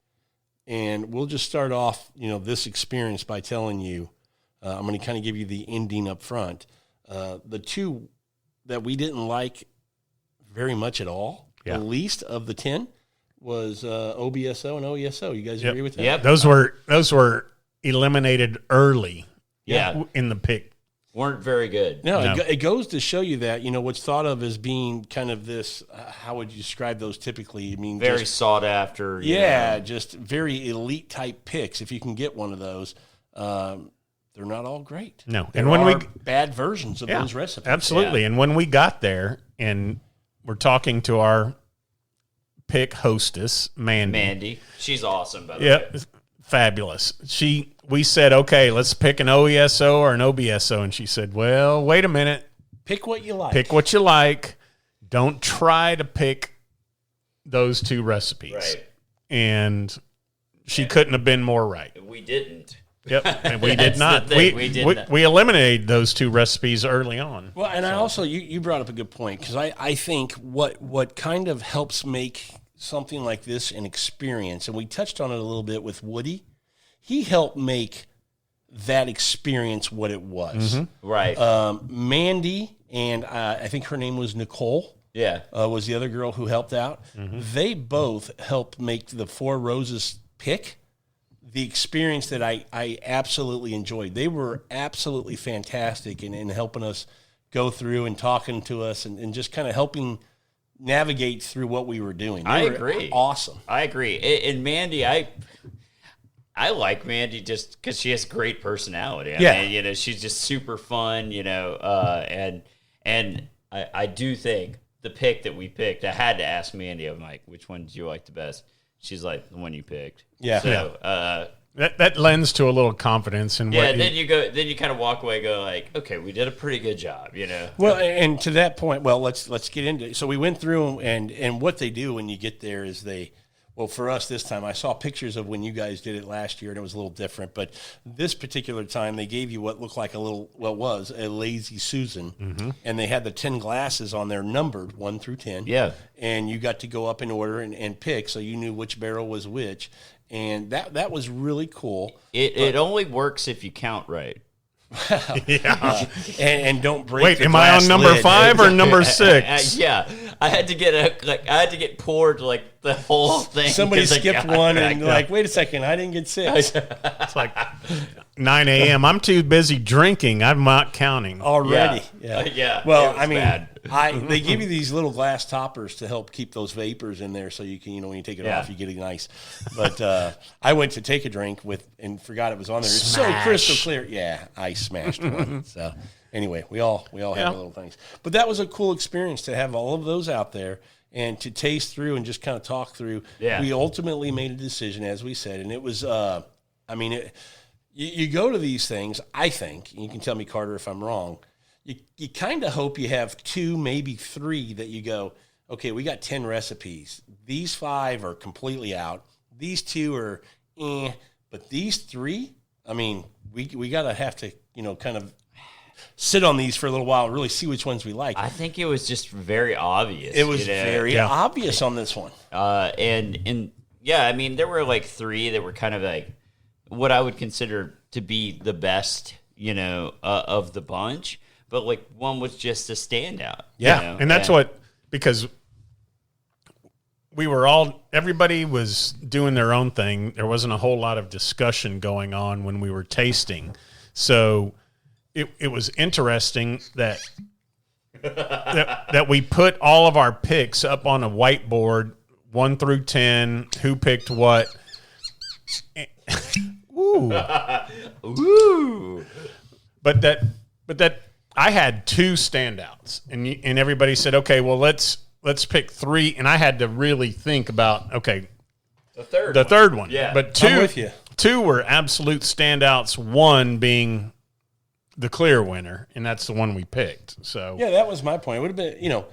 And we'll just start off, this experience by telling you, I'm going to kind of give you the ending up front. The two that we didn't like very much at all, the least of the 10, was OBSO and OESO. You guys agree with that? Yep. Those were eliminated early. In the pick. Weren't very good. No. It goes to show you that, what's thought of as being kind of this, how would you describe those typically? I mean, very sought after. Just very elite type picks. If you can get one of those, they're not all great. No. And when we bad versions of those recipes. Absolutely. Yeah. And when we got there and we're talking to our pick hostess, Mandy. She's awesome, by the way. Fabulous. We said, okay, let's pick an OESO or an OBSO. And she said, well, wait a minute. Pick what you like. Pick what you like. Don't try to pick those two recipes. Right. And she couldn't have been more right. We didn't. Yep, and we did not. We eliminated those two recipes early on. Well, and I also, you brought up a good point, because I think what kind of helps make something like this an experience, and we touched on it a little bit with Woody, he helped make that experience what it was. Mm-hmm. Right. Mandy, and I think her name was Nicole. Yeah. Was the other girl who helped out. Mm-hmm. They both helped make the Four Roses pick the experience that I absolutely enjoyed. They were absolutely fantastic in helping us go through and talking to us and just kind of helping navigate through what we were doing. They were agree. Awesome. I agree. And Mandy, I like Mandy just because she has great personality. I mean, she's just super fun, and I do think the pick that we picked, I had to ask Mandy, I'm like, which one did you like the best? She's like, the one you picked. Yeah. So, that lends to a little confidence in what then you kind of walk away, go like, okay, we did a pretty good job, Well, and to that point, let's get into it. So we went through and what they do when you get there is for us this time, I saw pictures of when you guys did it last year, and it was a little different. But this particular time, they gave you what looked like was a Lazy Susan, mm-hmm. and they had the 10 glasses on there numbered 1 through 10. Yeah, and you got to go up in order and pick, so you knew which barrel was which, and that was really cool. It only works if you count right. And don't break. Wait, the am I on number lid. 5 or number 6? Yeah, I had to get poured the whole thing. Somebody skipped one and wait a second, I didn't get 6. It's like 9 a.m. I'm too busy drinking. I'm not counting already. Yeah. Well, I mean, they give you these little glass toppers to help keep those vapors in there, so you can, when you take it off, you get it nice. But I went to take a drink and forgot it was on there. It's so crystal clear. Yeah, I smashed one. So anyway, we all have our little things. But that was a cool experience to have all of those out there and to taste through and just kind of talk through. Yeah. We ultimately made a decision, as we said, and it was. You go to these things, I think, and you can tell me, Carter, if I'm wrong, you kind of hope you have 2, maybe 3 that you go, okay, we got 10 recipes. These 5 are completely out. These 2 are but these 3, I mean, we got to have to, kind of sit on these for a little while and really see which ones we like. I think it was just very obvious. It was very obvious on this one. And I mean, there were 3 that were kind of what I would consider to be the best, of the bunch. But one was just a standout. Yeah, and that's because everybody was doing their own thing. There wasn't a whole lot of discussion going on when we were tasting. So it was interesting that that we put all of our picks up on a whiteboard, 1 through 10, who picked what. Ooh. Ooh. But that I had 2 standouts, and everybody said, okay, well let's pick 3, and I had to really think about the third one. Yeah, but I'm with you. 2 were absolute standouts. One being the clear winner, and that's the one we picked. So Yeah, that was my point. It would have been,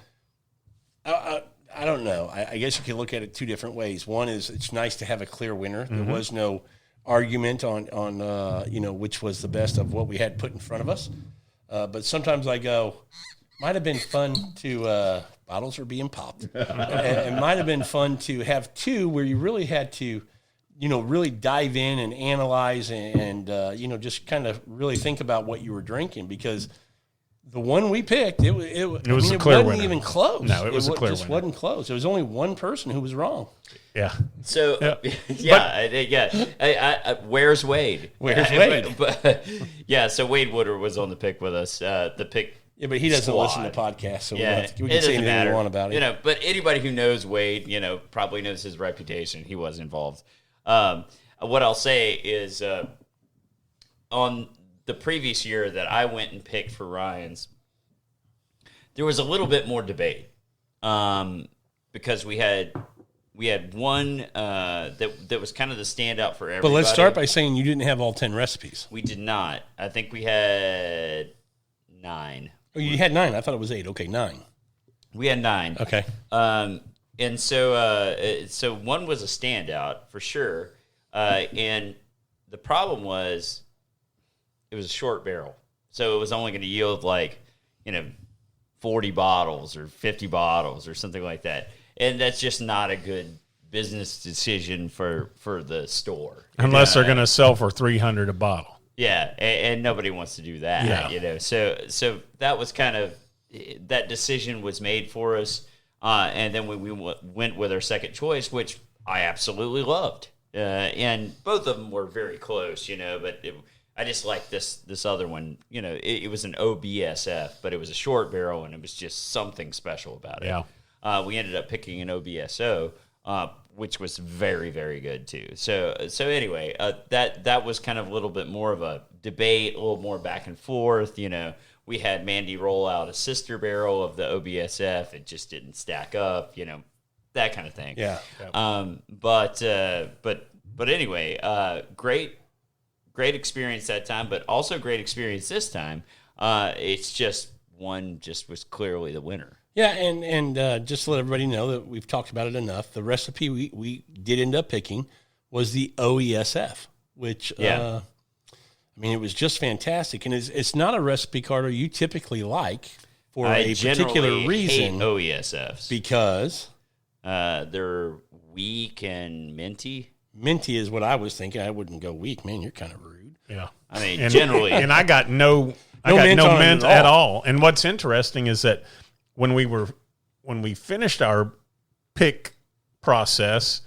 I don't know. I guess you can look at it 2 different ways. One is it's nice to have a clear winner. There was no argument on which was the best of what we had put in front of us. But sometimes I go, might have been fun to bottles are being popped. It might have been fun to have 2 where you really had to, really dive in and analyze and just kind of really think about what you were drinking, because the one we picked, it was a clear wasn't winner. even close. No, it was a clear just winner. wasn't close. There was only one person who was wrong. yeah. So where's Wade? Where's Wade? So Wade Woodard was on the pick with us. The pick. Yeah, but he doesn't squad. listen to podcasts, so Yeah, we it can say doesn't anything matter. we want about it. But anybody who knows Wade, probably knows his reputation. He was involved. What I'll say is, on the previous year that I went and picked for Ryan's, there was a little bit more debate, because we had one that was kind of the standout for everybody. But let's start by saying you didn't have all 10 recipes. We did not. I think we had 9. Oh, you had 9. I thought it was 8. Okay, 9. We had 9. Okay. And so one was a standout for sure. And the problem was it was a short barrel. So it was only going to yield 40 bottles or 50 bottles or something like that. And that's just not a good business decision for the store. Unless they're going to sell for $300 a bottle. Yeah, and nobody wants to do that, Yeah. So that was kind of, that decision was made for us, and then we went with our second choice, which I absolutely loved, and both of them were very close, but I just liked this other one. It was an OBSF, but it was a short barrel, and it was just something special about it. Yeah. We ended up picking an OBSO, which was very, very good too. So anyway, that was kind of a little bit more of a debate, a little more back and forth. We had Mandy roll out a sister barrel of the OBSF. It just didn't stack up. That kind of thing. Yeah. But anyway, great experience that time, but also great experience this time. It's just one just was clearly the winner. Yeah, and just to let everybody know that we've talked about it enough, the recipe we did end up picking was the OESF, which, it was just fantastic. And it's not a recipe, Carter, you typically like for a particular reason. Hate OESFs. Because? They're weak and minty. Minty is what I was thinking. I wouldn't go weak. Man, you're kind of rude. Yeah. I mean, generally. And I got no mint at all. And what's interesting is that when we finished our pick process,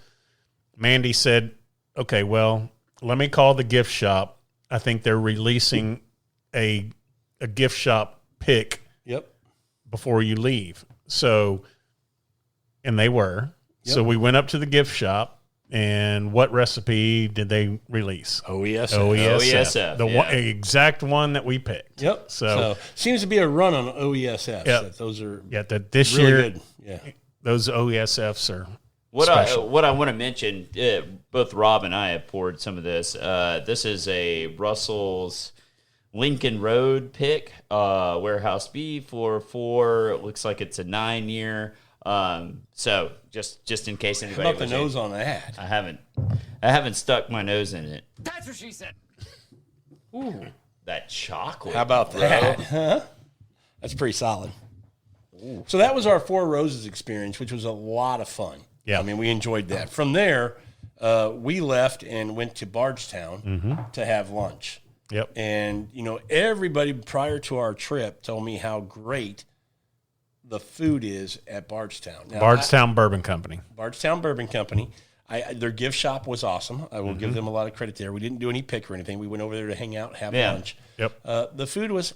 Mandy said, okay, well, let me call the gift shop. I think they're releasing a gift shop pick before you leave. So, and they were. Yep. So we went up to the gift shop, and what recipe did they release? OESF. The exact one that we picked. Yep. So seems to be a run on OESFs. Yep. Those are this really year. Good. Yeah. Those OESFs are what special. What I want to mention, both Rob and I have poured some of this. This is a Russell's Lincoln Road pick, Warehouse B44. It looks like it's a 9-year. So just in case anybody. How about the nose on that? I haven't stuck my nose in it. That's what she said. Ooh, that chocolate. How about that? Huh? That's pretty solid. Ooh. So that was our Four Roses experience, which was a lot of fun. Yeah. I mean, we enjoyed that. From there, we left and went to Bardstown to have lunch. Yep. And, everybody prior to our trip told me how great the food is at Bardstown. Now, Bardstown Bourbon Company. Bardstown Bourbon Company. Their gift shop was awesome. I will give them a lot of credit there. We didn't do any pick or anything. We went over there to hang out, have lunch. Yep. The food was,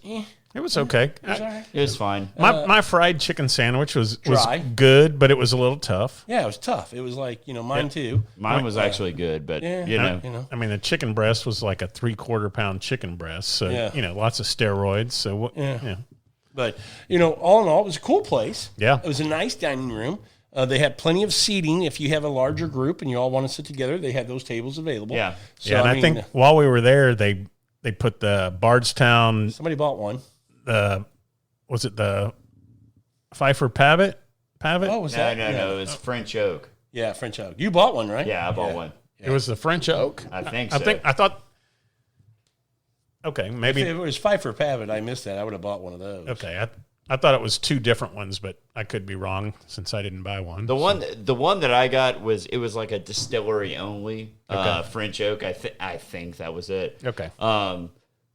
It was okay. It was all right. It was fine. My fried chicken sandwich was Dry. good, but it was a little tough. Yeah, it was tough. It was like, mine too. Mine was actually good, but I mean, the chicken breast was like a 3/4 pound chicken breast, so lots of steroids. So yeah. But all in all, it was a cool place. Yeah, it was a nice dining room. They had plenty of seating. If you have a larger group and you all want to sit together, they had those tables available. Yeah, so, and I think while we were there, they put the Bardstown. Somebody bought one. Was it the Pfeiffer Pavitt? Oh, was that? No. It was French oak. Yeah, French oak. You bought one, right? Yeah, I bought one. It was the French oak. I think so. I thought. Okay, maybe if it was Pfeiffer Pavitt, I missed that. I would have bought one of those. Okay, I thought it was two different ones, but I could be wrong since I didn't buy one. The one that I got was like a distillery only French oak. I think that was it. Okay.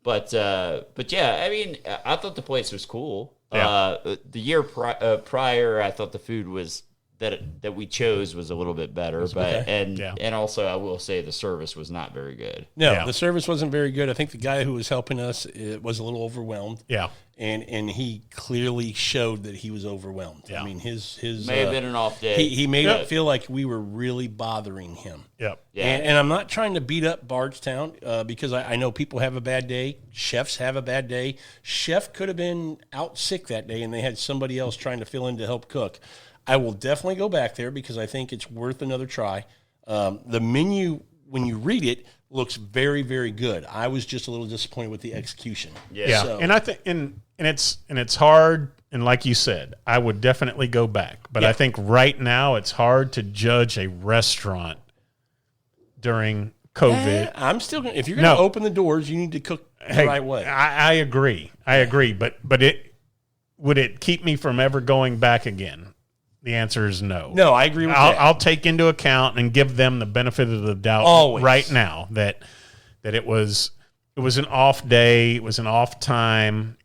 But yeah, I mean, I thought the place was cool. Yeah. The year prior, I thought the food was that we chose was a little bit better, and also I will say the service was not very good. No, the service wasn't very good. I think the guy who was helping us was a little overwhelmed. Yeah. And he clearly showed that he was overwhelmed. Yeah. I mean, his may have been an off day. He made it feel like we were really bothering him. Yep. Yeah. And I'm not trying to beat up Bardstown because I know people have a bad day. Chefs have a bad day. Chef could have been out sick that day, and they had somebody else trying to fill in to help cook. I will definitely go back there because I think it's worth another try. The menu, when you read it, looks very, very good. I was just a little disappointed with the execution. Yeah. So, And I think and it's hard, and like you said, I would definitely go back. But I think right now it's hard to judge a restaurant during COVID. I'm still going to, if you're going to open the doors, you need to cook the right way. I agree. But would it keep me from ever going back again? The answer is no. No, I agree with that. I'll take into account and give them the benefit of the doubt right now that it was an off day, it was an off time.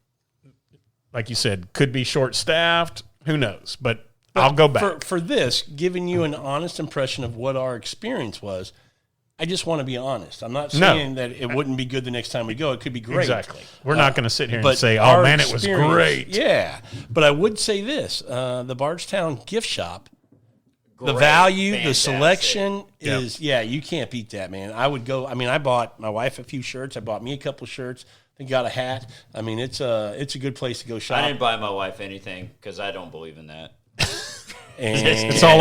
Like you said, could be short staffed. Who knows? But I'll go back for this, giving you an honest impression of what our experience was. I just want to be honest. I'm not saying that it wouldn't be good the next time we go. It could be great. Exactly. We're not going to sit here and say, "Oh man, it was great." Yeah, but I would say this: the Bardstown gift shop, the Great. value, Fantastic. the selection is you can't beat that, man. I would go. I mean, I bought my wife a few shirts. I bought me a couple of shirts. I got a hat. I mean, it's a good place to go shop. I didn't buy my wife anything because I don't believe in that. And It's all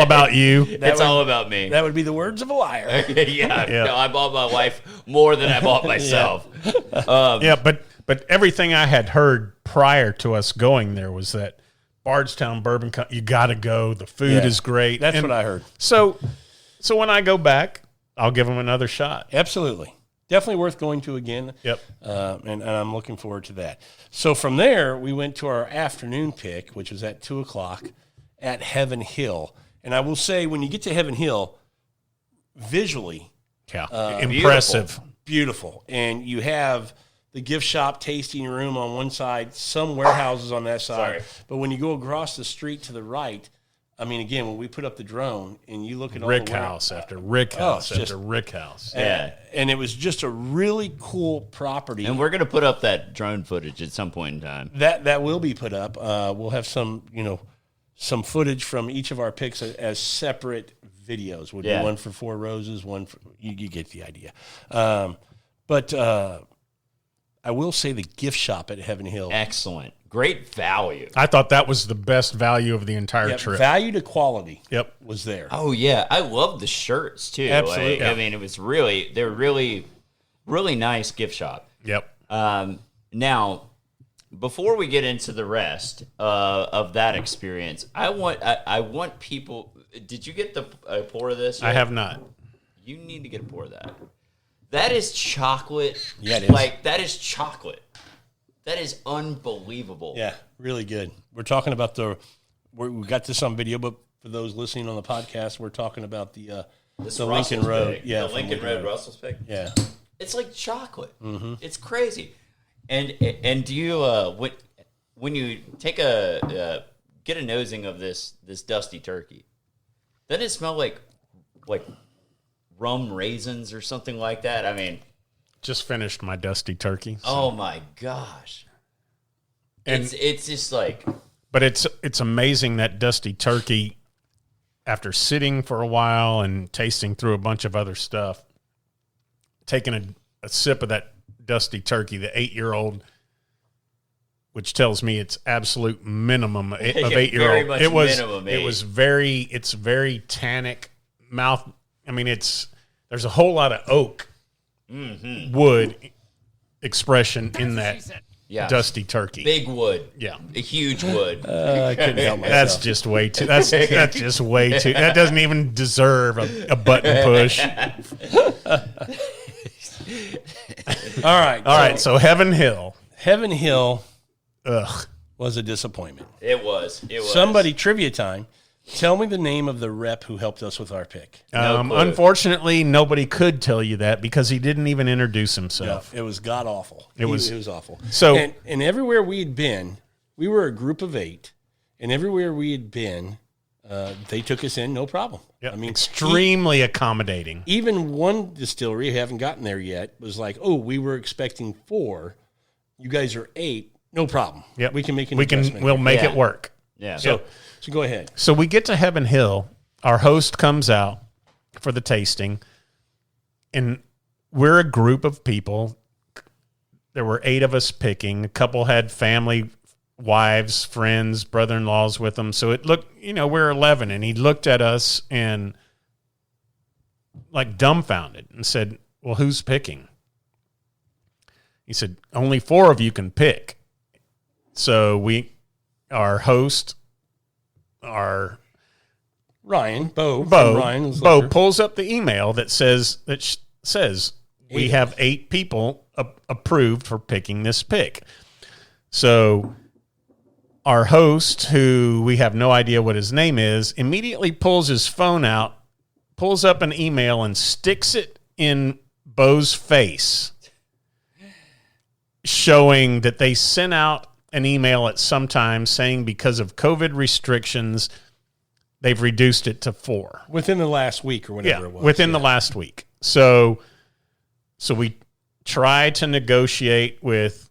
about you. It's all about me. that would be the words of a liar. yeah. No, I bought my wife more than I bought myself. But everything I had heard prior to us going there was that Bardstown Bourbon Company, you got to go. The food is great. That's what I heard. So when I go back, I'll give them another shot. Absolutely. Definitely worth going to again. Yep. And I'm looking forward to that. So from there, we went to our afternoon pick, which was at 2:00 at Heaven Hill. And I will say, when you get to Heaven Hill, visually, impressive. Beautiful. And you have the gift shop tasting room on one side, some warehouses on that side. Sorry. But when you go across the street to the right, I mean, again, when we put up the drone and you look at Rick all the House after Rick House just- after Rick House. Yeah. And it was just a really cool property. And we're going to put up that drone footage at some point in time. That will be put up. We'll have some footage from each of our picks as separate videos. We'll do one for Four Roses, one for you get the idea. But I will say the gift shop at Heaven Hill. Excellent. Great value. I thought that was the best value of the entire trip. Value to quality was there. Oh, yeah. I love the shirts, too. Absolutely. I mean, they're really, really nice gift shop. Yep. Now, before we get into the rest of that experience, I want people. Did you get a pour of this? I have not. You need to get a pour of that. That is chocolate. Yeah, it is. Like, that is chocolate. That is unbelievable. Yeah, really good. We're talking about we got this on video, but for those listening on the podcast, we're talking about the Lincoln Road. Pick. Yeah, the Lincoln Road Russell's pick. Yeah. It's like chocolate. Mm-hmm. It's crazy. And do you when you take get a nosing of this dusty turkey, doesn't it smell like like rum raisins or something like that. I mean, Just finished my dusty turkey. So. oh my gosh. And It's just like, but it's amazing that dusty turkey, after sitting for a while and tasting through a bunch of other stuff, taking a sip of that dusty turkey, the 8-year-old, which tells me it's absolute minimum of 8-year-old. much It was minimum it age. was very it's very tannic mouth. I mean, there's a whole lot of oak wood expression in that yeah, dusty turkey. big wood. Yeah. A huge wood. I couldn't help myself. That's just way too. That's just way too. That doesn't even deserve a button push. All right. So Heaven Hill. Heaven Hill Ugh. was a disappointment. It was. Somebody, trivia time, tell me the name of the rep who helped us with our pick. No clue. Unfortunately, nobody could tell you that because he didn't even introduce himself. It was god awful. It was awful. So- and everywhere we had been, we were a group of 8, and everywhere we had been, they took us in, no problem. Yep. I mean, Extremely accommodating. even one distillery, haven't gotten there yet, was like, "Oh, we were expecting 4, you guys are 8, no problem. Yep. we can make an adjustment We'll here." make Yeah. it work. Yeah. So go ahead. So we get to Heaven Hill. Our host comes out for the tasting, and we're a group of people. There were 8 of us picking. A couple had family, wives, friends, brother-in-laws with them. So it looked, we're 11, and he looked at us and like dumbfounded and said, "Well, who's picking?" He said, "Only 4 of you can pick." So our host, our Ryan, Bo Bo pulls up the email that says we have 8 people approved for picking this pick. So our host, who we have no idea what his name is, immediately pulls his phone out, pulls up an email, and sticks it in Bo's face, showing that they sent out an email at some time saying because of COVID restrictions, they've reduced it to 4. within the last week or whatever it was. Within the last week. So we try to negotiate with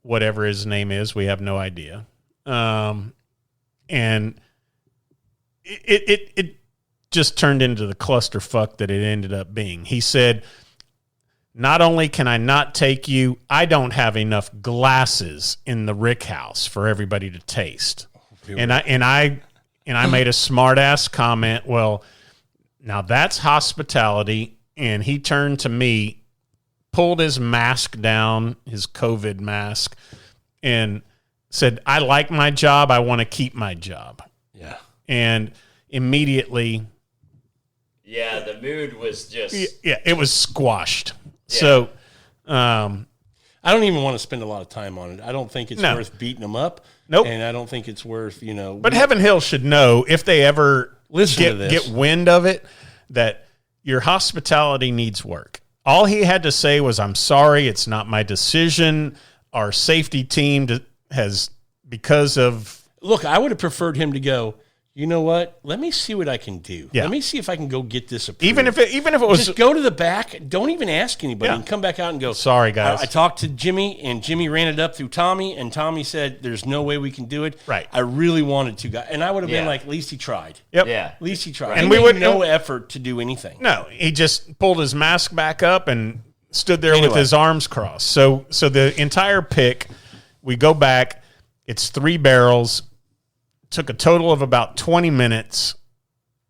whatever his name is. We have no idea. And it just turned into the clusterfuck that it ended up being. He said, "Not only can I not take you, I don't have enough glasses in the Rick House for everybody to taste." And I made a smart ass comment. Well, now that's hospitality. And he turned to me, pulled his mask down, his COVID mask, and said, "I like my job. I want to keep my job." Yeah. And immediately, Yeah, the mood was just. yeah, it was squashed. Yeah. So, I don't even want to spend a lot of time on it. I don't think it's No. worth beating them up. Nope. And I don't think it's worth, but Heaven Hill should know, if they ever Listen to this. get wind of it, that your hospitality needs work. All he had to say was, "I'm sorry, it's not my decision. Our safety team has, because of..." Look, I would have preferred him to go, "You know what? Let me see what I can do. Yeah. Let me see if I can go get this approved." Even if it was... Just go to the back. Don't even ask anybody. Yeah. And come back out and go, "Sorry, guys." I talked to Jimmy, and Jimmy ran it up through Tommy, and Tommy said, "There's no way we can do it." Right. I really wanted to, guys. And I would have been Yeah. like, at least he tried. Yep. Yeah. At least he tried. And And we we would- would no effort to do anything. No, he just pulled his mask back up and stood there with Anyway. his arms crossed. So the entire pick, we go back. It's 3 barrels. Took a total of about 20 minutes.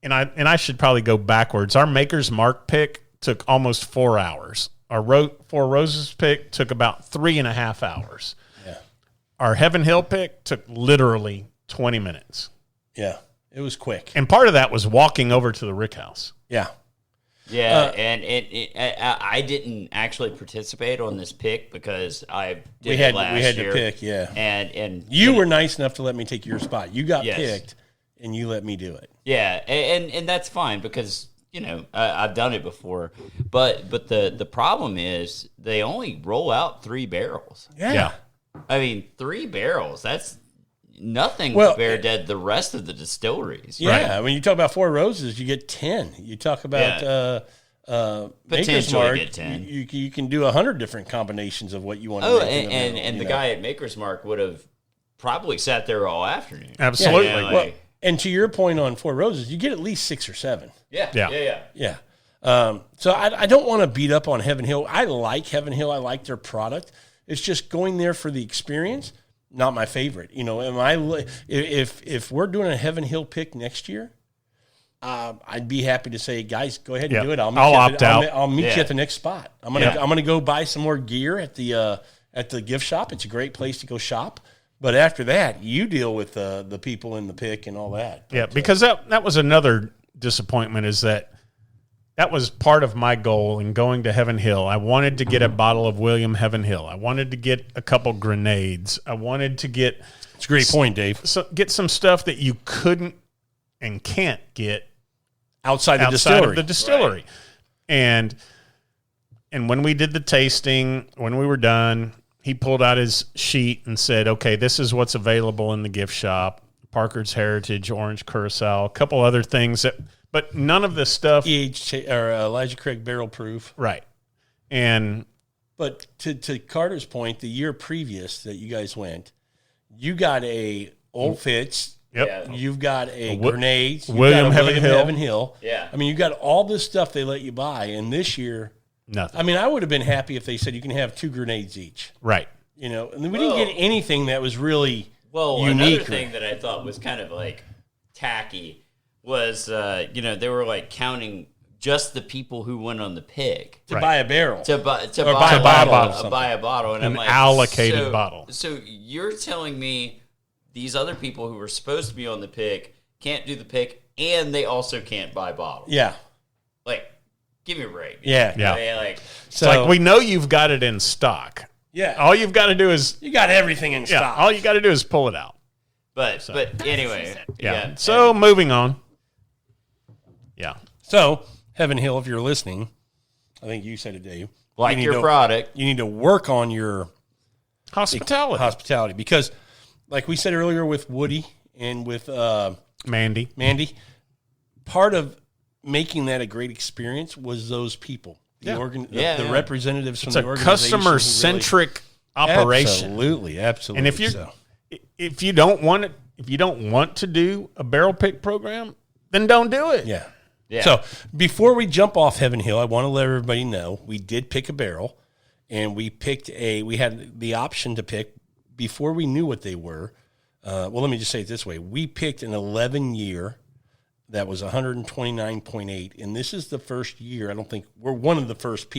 And I should probably go backwards. Our Maker's Mark pick took almost 4 hours. Our Four Roses pick took about 3.5 hours. Yeah. Our Heaven Hill pick took literally 20 minutes. Yeah. It was quick. And part of that was walking over to the Rick House. Yeah. Yeah, and I didn't actually participate on this pick because I did it last we had year. to pick, yeah. And You were nice enough to let me take your spot. You got Yes. picked, and you let me do it. yeah, and that's fine because I've done it before, but the problem is they only roll out 3 barrels. Yeah. I mean, 3 barrels. That's nothing Well, compared to the rest of the distilleries. Yeah, when you talk about Four Roses, you get 10. You talk about Maker's Potentially Mark, get 10. You can do 100 different combinations of what you want to Oh, make. and the guy at Maker's Mark would have probably sat there all afternoon. Absolutely. Yeah, Well, and to your point on Four Roses, you get at least 6 or 7. Yeah. So I don't want to beat up on Heaven Hill. I like Heaven Hill. I like their product. It's just going there for the experience. Not my favorite. If we're doing a Heaven Hill pick next year, I'd be happy to say, guys, go ahead and do it. I'll opt out. I'll meet you at the next spot. I'm gonna go buy some more gear at the gift shop. It's a great place to go shop. But after that, you deal with the people in the pick and all that. Yeah, because that was another disappointment, is that was part of my goal in going to Heaven Hill. I wanted to get a bottle of William Heaven Hill. I wanted to get a couple grenades. I wanted to get... It's a great point, Dave. Get some stuff that you couldn't and can't get outside of the distillery. Right. And when we did the tasting, when we were done, he pulled out his sheet and said, okay, this is what's available in the gift shop. Parker's Heritage, Orange Curacao, a couple other things but none of the stuff. Elijah Craig Barrel Proof. Right. But to Carter's point, the year previous that you guys went, you got a Old Fitz. Yep. Yeah. You've got a Grenades. William Heaven Hill. Yeah. I mean, you got all this stuff they let you buy, and this year, nothing. I mean, I would have been happy if they said you can have 2 grenades each. Right. And we didn't get anything that was really unique. Another thing that I thought was kind of like tacky was, they were like counting just the people who went on the pick to buy a barrel, to buy a bottle, and an I'm like, allocated bottle. So you're telling me these other people who were supposed to be on the pick can't do the pick, and they also can't buy bottles? Yeah, like, give me a break. Yeah. So it's like, we know you've got it in stock. Yeah, all you've got to do is you got everything in stock. All you got to do is pull it out. But anyway, yeah. So moving on. Yeah. So Heaven Hill, if you're listening, I think you said it, Dave. Like your product, you need to work on your hospitality, because, like we said earlier with Woody and with Mandy, part of making that a great experience was those people, the representatives from the organization. It's a customer-centric operation. Absolutely. And if you don't want to do a barrel pick program, then don't do it. Yeah. So before we jump off Heaven Hill, I want to let everybody know we did pick a barrel, and we had the option to pick before we knew what they were. Well, let me just say it this way. We picked an 11-year that was 129.8, and this is the first year. I don't think we're one of the first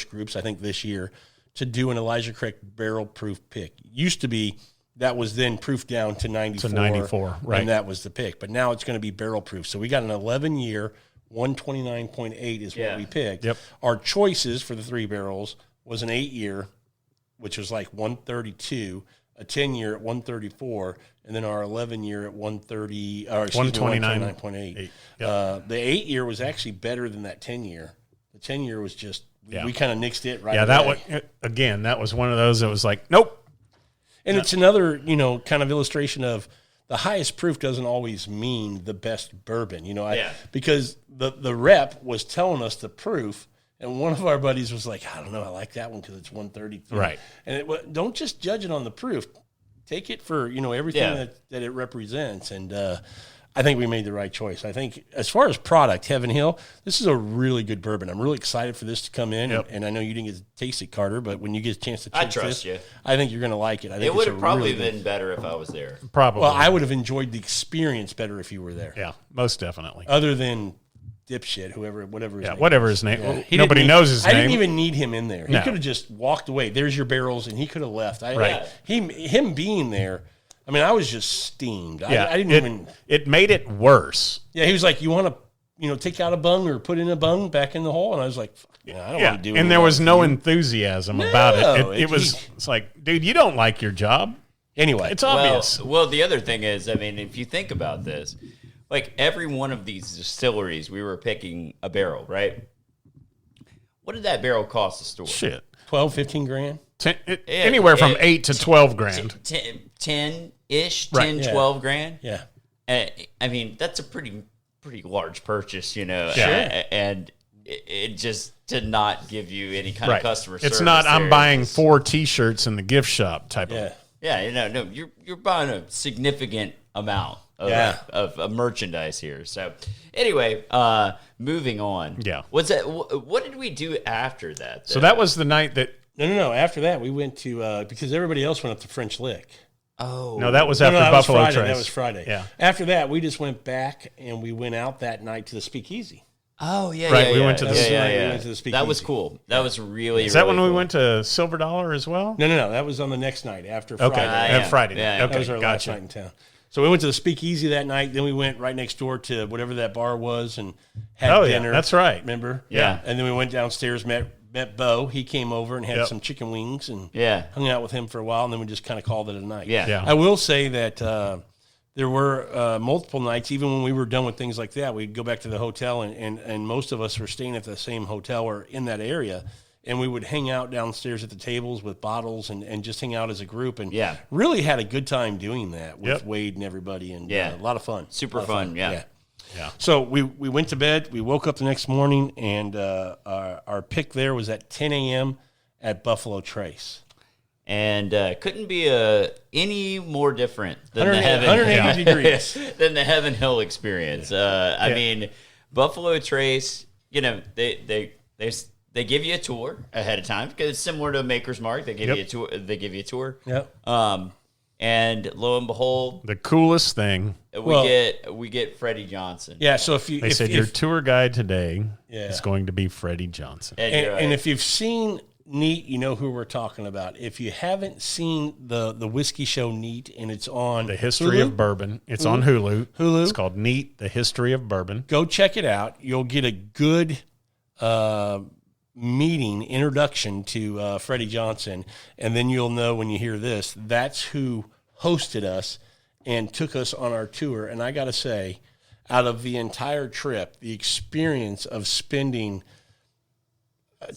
groups, I think, this year to do an Elijah Craig barrel proof pick. Used to be that was then proofed down to 94. Right. And that was the pick. But now it's going to be barrel proof. So we got an 11-year, 129.8 is what we picked. Yep. Our choices for the 3 barrels was an 8-year, which was like 132, a 10-year at 134, and then our 11-year at 129.8. Yep. The 8-year was actually better than that 10-year. The 10-year was just, we kind of nixed it right away. That was one of those that was like, nope. And it's another, kind of illustration of the highest proof doesn't always mean the best bourbon. Because the rep was telling us the proof, and one of our buddies was like, I don't know, I like that one because it's 133. Right. And don't just judge it on the proof. Take it for, everything that it represents. And I think we made the right choice. I think as far as product, Heaven Hill, this is a really good bourbon. I'm really excited for this to come in. Yep. And I know you didn't get to taste it, Carter, but when you get a chance to taste trust you. I think you're going to like it. I think it would have probably been better if I was there. Probably. Well, I would have enjoyed the experience better if you were there. Yeah, most definitely. Other than dipshit, whatever his name. Yeah. Nobody knows his name. I didn't even need him in there. He No. could have just walked away. There's your barrels, and he could have left. Right. Him being there, I mean, I was just steamed. Yeah, I didn't even. It made it worse. Yeah, he was like, "You want to, take out a bung or put in a bung back in the hole?" And I was like, I don't want to do it. And there was no enthusiasm about it. It's like, dude, you don't like your job. Anyway, it's obvious. Well, the other thing is, I mean, if you think about this, like every one of these distilleries, we were picking a barrel, right? What did that barrel cost the store? Shit. 12, 15 grand? Anywhere from 8 to 12 grand. 10, ish, Right. 10, Yeah. 12 grand. Yeah. I mean, that's a pretty large purchase, and it just to not give you any kind of customer service. It's not I'm there. buying It's- 4 T-shirts in the gift shop type Yeah. of. Yeah, no, you're buying a significant amount of merchandise here. So anyway, moving on. Yeah. What's that? What did we do after that? So that was the night that. No. After that, we went to because everybody else went up to French Lick. Oh No, that was No, after that was Buffalo Friday. Trace. That was Friday. Yeah. After that, we just went back and we went out that night to the Speakeasy. Oh yeah, Right, yeah, we yeah. went to the- That's yeah, right, we yeah. went to the That Speakeasy. was cool. That was really. Is that really when we cool. went to Silver Dollar as well? No. That was on the next night after Okay, Friday. yeah. Friday. Yeah, Okay, That was our last gotcha. night in town. So we went to the Speakeasy that night. Then we went right next door to whatever that bar was and had Oh, yeah, dinner. that's right. Remember? Yeah. And then we went downstairs, met Bo. He came over and had Yep. some chicken wings and Yeah. hung out with him for a while. And then we just kind of called it a night. Yeah. Yeah. I will say that there were multiple nights, even when we were done with things like that, we'd go back to the hotel, and most of us were staying at the same hotel or in that area, and we would hang out downstairs at the tables with bottles and just hang out as a group, and Yeah. really had a good time doing that with Yep. Wade and everybody, and Yeah. a lot of fun. Super A lot of fun, yeah. Yeah. So we went to bed, we woke up the next morning, and our pick there was at 10 a.m. at Buffalo Trace. And couldn't be any more different than the 180 Heaven degrees. than the Heaven Hill experience. I mean, Buffalo Trace. They give you a tour ahead of time because it's similar to Maker's Mark. They give Yep. you a tour. They give you a tour. Yep. And lo and behold, The coolest thing, we get Freddie Johnson. Yeah. So if you they if, said if, your tour guide today Yeah. is going to be Freddie Johnson. and if you've seen Neat, you know who we're talking about. If you haven't seen the whiskey show Neat, and it's on The History Hulu, of Bourbon. It's on Hulu. Hulu. It's called Neat, The History of Bourbon. go check it out. You'll get a good introduction to Freddie Johnson, and then you'll know when you hear this, that's who hosted us and took us on our tour. And I got to say, out of the entire trip, the experience of spending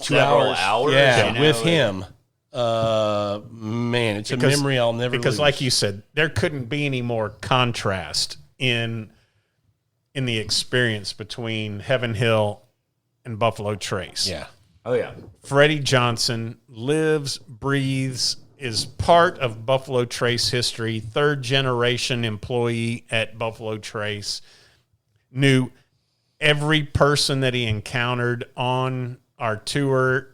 2 Several hours, hours, with him, man, it's a memory I'll never Because lose. like you said, there couldn't be any more contrast in the experience between Heaven Hill and Buffalo Trace. yeah. Oh yeah. Freddie Johnson lives, breathes, is part of Buffalo Trace history, 3rd generation employee at Buffalo Trace, knew every person that he encountered on our tour.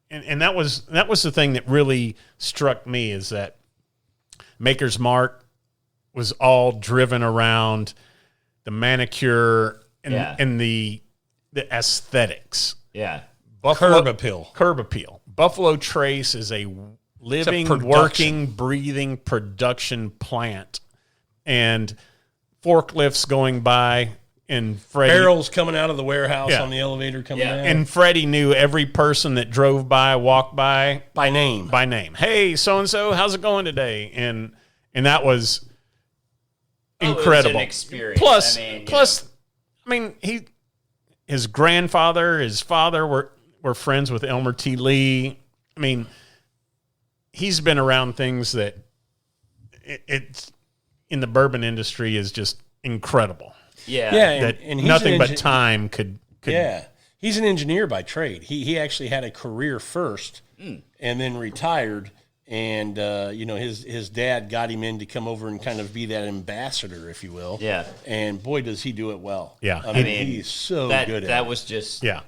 And that was the thing that really struck me, is that Maker's Mark was all driven around the manicure and the aesthetics. Yeah. Curb appeal. Curb appeal. Buffalo Trace is a living, production. working, breathing production plant, and forklifts going by, and Freddie Barrels coming out of the warehouse Yeah. on the elevator coming Yeah. down. and Freddie knew every person that drove by, walked by by name. by name. Hey, so and so, how's it going today? And that was incredible. It was an experience. Plus, I mean, his grandfather, his father were friends with Elmer T. Lee. I mean, he's been around things that it's in the bourbon industry is just incredible. yeah. Yeah, That and he's nothing an but engi- time could. Yeah, he's an engineer by trade. He actually had a career first, and then retired. And his dad got him in to come over and kind of be that ambassador, if you will. Yeah. And boy, does he do it well. Yeah. I mean, he's so that good at that it. was just Yeah.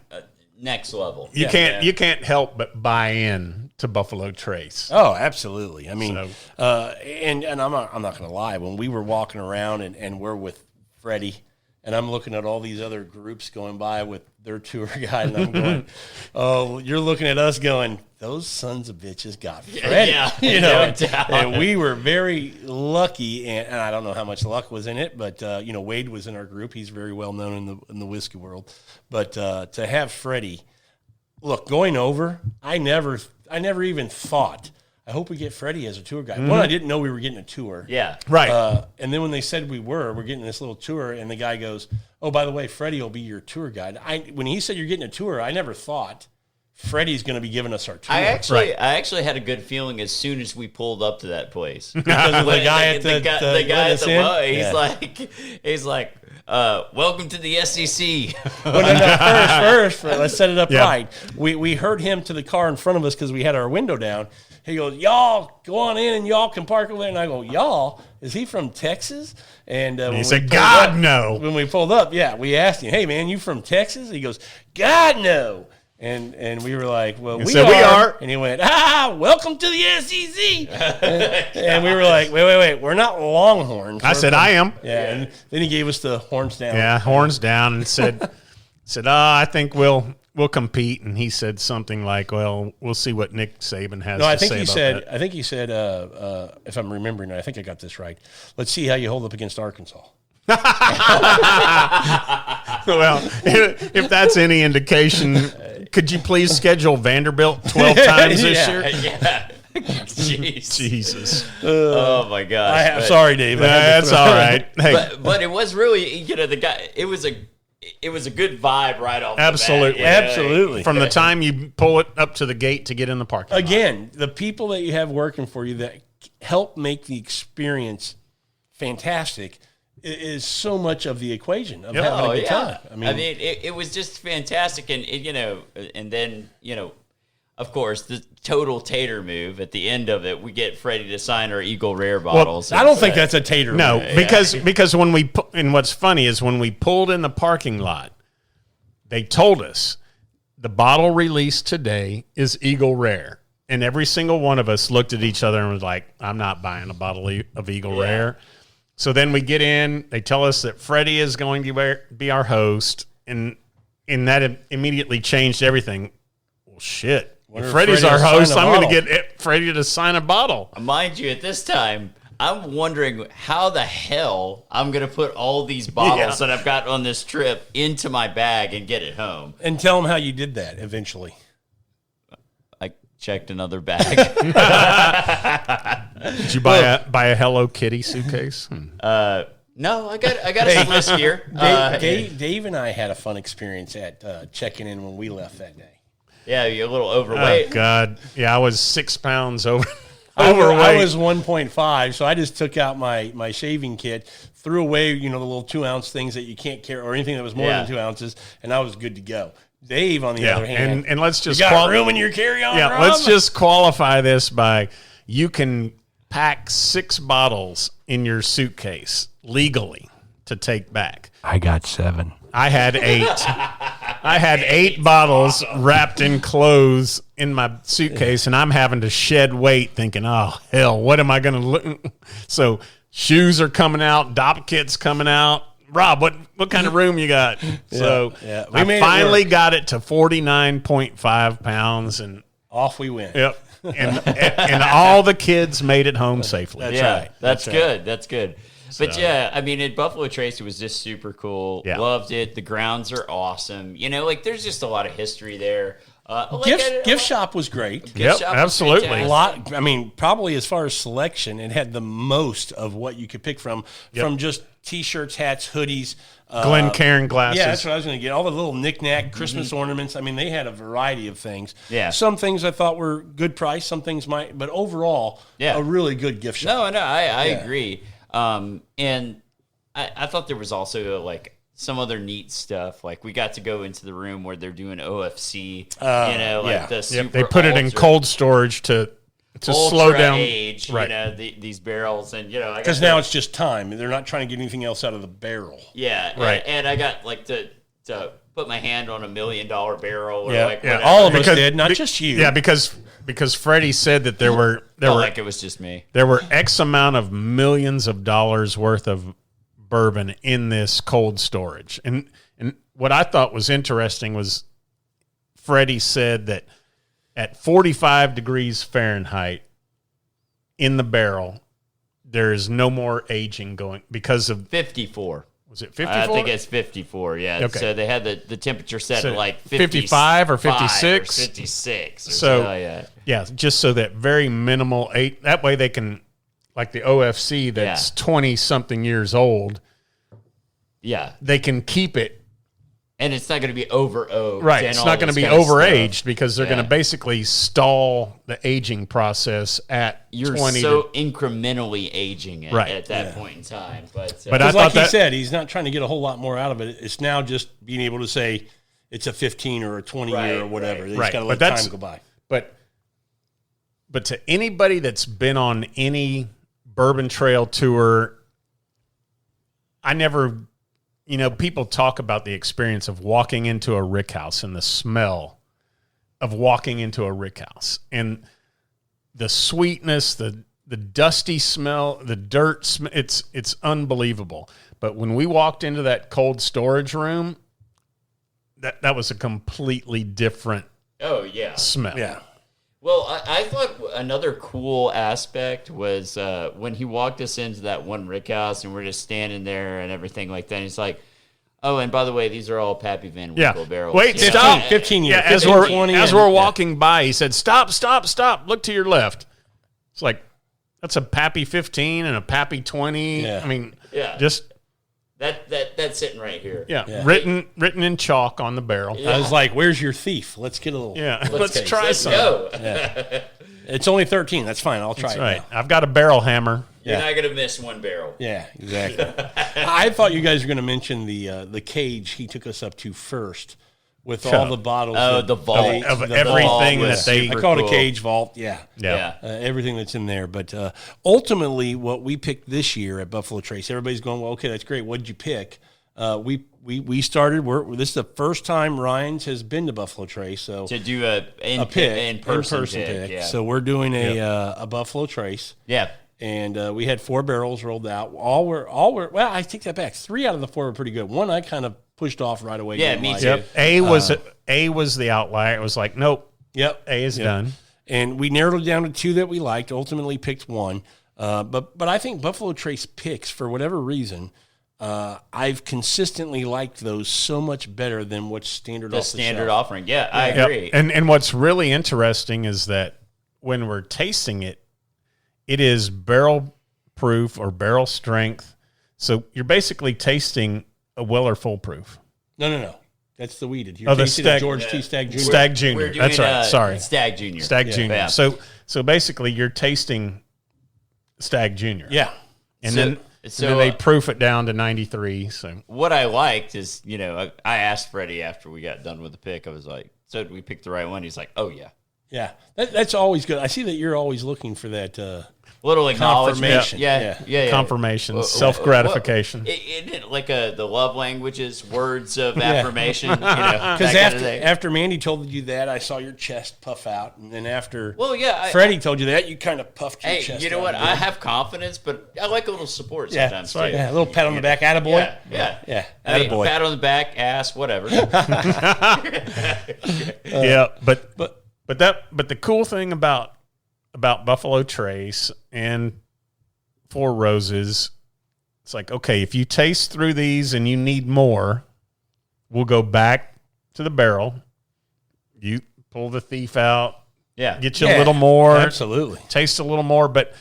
next level. You can't help but buy in to Buffalo Trace. Oh, absolutely. I mean, So- and I'm not going to lie. When we were walking around and we're with Freddie, and I'm looking at all these other groups going by with their tour guide, and I'm going, "Oh, you're looking at us going, those sons of bitches got Freddie." Yeah, no doubt. And we were very lucky, and I don't know how much luck was in it, but Wade was in our group. He's very well known in the whiskey world, but to have Freddie, look, going over, I never even thought, I hope we get Freddie as a tour guide. One, I didn't know we were getting a tour. Yeah. Right. And then when they said we're getting this little tour, and the guy goes, "Oh, by the way, Freddie will be your tour guide." When he said you're getting a tour, I never thought Freddie's going to be giving us our tour. I actually had a good feeling as soon as we pulled up to that place. Because of the guy at the guy at the bar, he's like, welcome to the SEC. Well, no, first, let's set it up right. We heard him to the car in front of us because we had our window down. He goes, y'all go on in and y'all can park over there. And I go, y'all? Is he from Texas? And he said, God, no. When we pulled up, we asked him, hey, man, you from Texas? He goes, God, no. And we were like, well, we are. And he went, welcome to the SEC. and we were like, wait, we're not Longhorns. I said, I am. Yeah, and then he gave us the horns down. Yeah, horns down, and said, I think we'll compete. And he said something like, well, we'll see what Nick Saban has to say about that. I think he said, if I'm remembering right, I think I got this right. Let's see how you hold up against Arkansas. Well, if that's any indication, could you please schedule Vanderbilt 12 times this year? Yeah. Jeez. Jesus. Oh my gosh. Sorry, Dave. That's all right. Hey, but it was really, the guy. It was a good vibe right off. Absolutely, the bat, absolutely. From the time you pull it up to the gate to get in the parking lot. Again, the people that you have working for you that help make the experience fantastic is so much of the equation of having a good time. I mean, it was just fantastic, and and then of course, the total tater move at the end of it, we get Freddie to sign our Eagle Rare bottles. Well, I don't think that's a tater move. No, because when and what's funny is when we pulled in the parking lot, they told us the bottle released today is Eagle Rare. And every single one of us looked at each other and was like, I'm not buying a bottle of Eagle Rare. So then we get in, they tell us that Freddie is going to be our host, and that immediately changed everything. Well, shit. If Freddie's our host, I'm going to get Freddie to sign a bottle. Mind you, at this time, I'm wondering how the hell I'm going to put all these bottles that I've got on this trip into my bag and get it home. And tell them how you did that eventually. I checked another bag. Did you buy a Hello Kitty suitcase? No, I got some riskier. Dave and I had a fun experience at checking in when we left that day. Yeah, you're a little overweight. Oh, God. Yeah, I was 6 pounds overweight. I was 1.5, so I just took out my shaving kit, threw away the little 2-ounce things that you can't carry or anything that was more than 2 ounces, and I was good to go. Dave, on the other hand, and let's just you got room in your carry-on. Yeah, let's just qualify this by you can pack 6 bottles in your suitcase legally to take back. I got 7. I had 8. I had 8 bottles wrapped in clothes in my suitcase, and I'm having to shed weight thinking, oh, hell, what am I going to look? So shoes are coming out, Dopp kit's coming out. Rob, what kind of room you got? So I finally got it to 49.5 pounds, and off we went. Yep. And all the kids made it home safely. That's right. That's good. That's good. But I mean, at Buffalo Trace, it was just super cool. Yeah. Loved it. The grounds are awesome. There's just a lot of history there. Gift shop was great. Yep, absolutely. A lot. I mean, probably as far as selection, it had the most of what you could pick from just T-shirts, hats, hoodies. Glencairn glasses. Yeah, that's what I was going to get. All the little knick-knack Christmas ornaments. I mean, they had a variety of things. Yeah. Some things I thought were good price. Some things might. But overall, a really good gift shop. No, I agree. And I thought there was also some other neat stuff. Like we got to go into the room where they're doing OFC. The super they put it in cold storage to slow down age. These barrels, and because now it's just time. They're not trying to get anything else out of the barrel. Yeah, right. And I got to put my hand on $1 million barrel. Or all of us did, not just you. Yeah, because Freddie said that there were like it was just me. There were X amount of millions of dollars worth of bourbon in this cold storage. And what I thought was interesting was Freddie said that at 45 degrees Fahrenheit in the barrel, there is no more aging going because of 54. Was it 54? I think it's 54, yeah. Okay. So they had the temperature set at 55 or 56? 56. So, just so that very minimal that way they can, like the OFC that's 20-something years old, they can keep it And it's not going to be over oaked. Right. And It's all not going to this be kind of overaged stuff. because they're going to basically stall the aging process at You're 20 so incrementally aging it Right. at that point in time. But I Because thought like he that- said, he's not trying to get a whole lot more out of it. It's now just being able to say it's a 15 or a 20 Right, year or whatever. right. They Right. just got to But let that's- time go by. But to anybody that's been on any Bourbon Trail tour, I never, people talk about the experience of walking into a rick house and the smell of walking into a rick house and the sweetness, the dusty smell, the dirt smell. It's unbelievable. But when we walked into that cold storage room, that was a completely different oh, yeah. smell. Yeah. Well, I thought another cool aspect was when he walked us into that one rick house and we're just standing there and everything like that. And he's like, oh, and by the way, these are all Pappy Van Winkle barrels. Wait, You know? stop. 15 years. Yeah, as 15, we're 20, as and- we're walking by, he said, "Stop, stop, stop! Look to your left." It's like that's a Pappy 15 and a Pappy 20. Yeah. I mean, Yeah. just That's sitting right here. Yeah. written in chalk on the barrel. I was like, "Where's your thief? Let's get a little." Yeah, Let's try Let's some. go. It's only 13. That's fine. I'll try That's it. right. Now. I've got a barrel hammer. You're Yeah. not going to miss one barrel. Yeah, exactly. I thought you guys were going to mention the cage he took us up to first with all the bottles. Oh, that the vault. they- Of the everything vault. that they- I call it cool. a cage vault. Yeah. Yeah. Everything that's in there. But ultimately, what we picked this year at Buffalo Trace, everybody's going, well, okay, that's great. What did you pick? We started. This is the first time Ryan's has been to Buffalo Trace, so To do a pick, in-person pick. Yeah. So we're doing a Buffalo Trace, yeah. and we had 4 barrels rolled out. All were. Well, I take that back. 3 out of the 4 were pretty good. One I kind of pushed off right away. Yeah, didn't me like. too. Yep. A was the outlier. It was like, nope. Yep. A is done. And we narrowed it down to 2 that we liked. Ultimately picked 1. But I think Buffalo Trace picks, for whatever reason, I've consistently liked those so much better than what's standard The off the standard shelf. offering. Yeah, I Yep. agree. And what's really interesting is that when we're tasting it, it is barrel proof or barrel strength. So you're basically tasting a Weller full proof. No. That's the weeded. You're Oh, the tasting Stag- George T. Stag Jr. Stag We're Junior. doing, That's right. Sorry. Stag Junior. Stag Yeah. Junior. Yeah. So basically you're tasting Stag Junior. Yeah. And So- then so, then they proof it down to 93. So What I liked is, I asked Freddie after we got done with the pick. I was like, so did we pick the right one? He's like, oh, yeah. Yeah. That's always good. I see that you're always looking for that. Little acknowledgement. Confirmation. Yeah. confirmation, Well, self-gratification. Isn't it like the love languages, words of affirmation? Because Because after Mandy told you that, I saw your chest puff out. And then after Well, yeah. Freddie told you that, you kind of puffed your Hey, chest you know out what? a bit. I have confidence, but I like a little support Yeah, sometimes, that's right. too. Yeah, a little pat on the back. Attaboy. Yeah. Yeah. I mean, Attaboy. pat on the back, ass, whatever. Yeah, but the cool thing about Buffalo Trace and Four Roses, it's like, okay, if you taste through these and you need more, we'll go back to the barrel. You pull the thief out, Yeah. get you a little more, Absolutely. taste a little more. But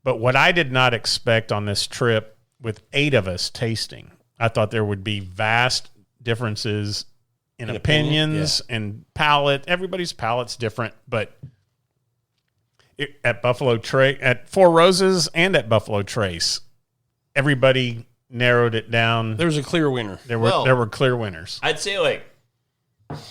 what I did not expect on this trip, with 8 of us tasting, I thought there would be vast differences in opinions and palate. Everybody's palate's different, but at Buffalo Trace, at Four Roses, and at Buffalo Trace, everybody narrowed it down. There was a clear winner. There were clear winners, I'd say, like,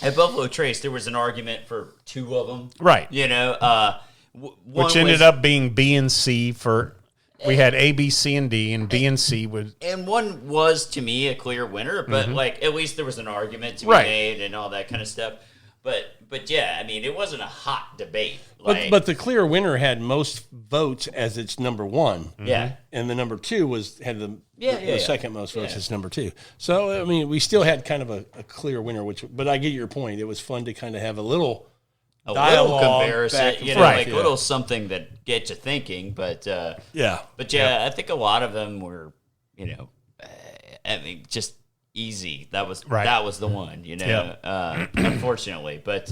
at Buffalo Trace, there was an argument for 2 of them. right? One Which ended was- up being B and C for. We had A, B, C, and D, and B and C would. And one was, to me, a clear winner, but, like, at least there was an argument to be Right. made and all that kind of stuff. But yeah, I mean, it wasn't a hot debate. But the clear winner had most votes as its number 1. Yeah. And the number 2 had the second most votes Yeah. as number 2. So, I mean, we still had kind of a clear winner, but I get your point. It was fun to kind of have a little little dialogue comparison, back and you know, forth. like Yeah. a little something that gets you thinking. But Yeah. I think a lot of them were, I mean, just easy. That was the one, unfortunately. But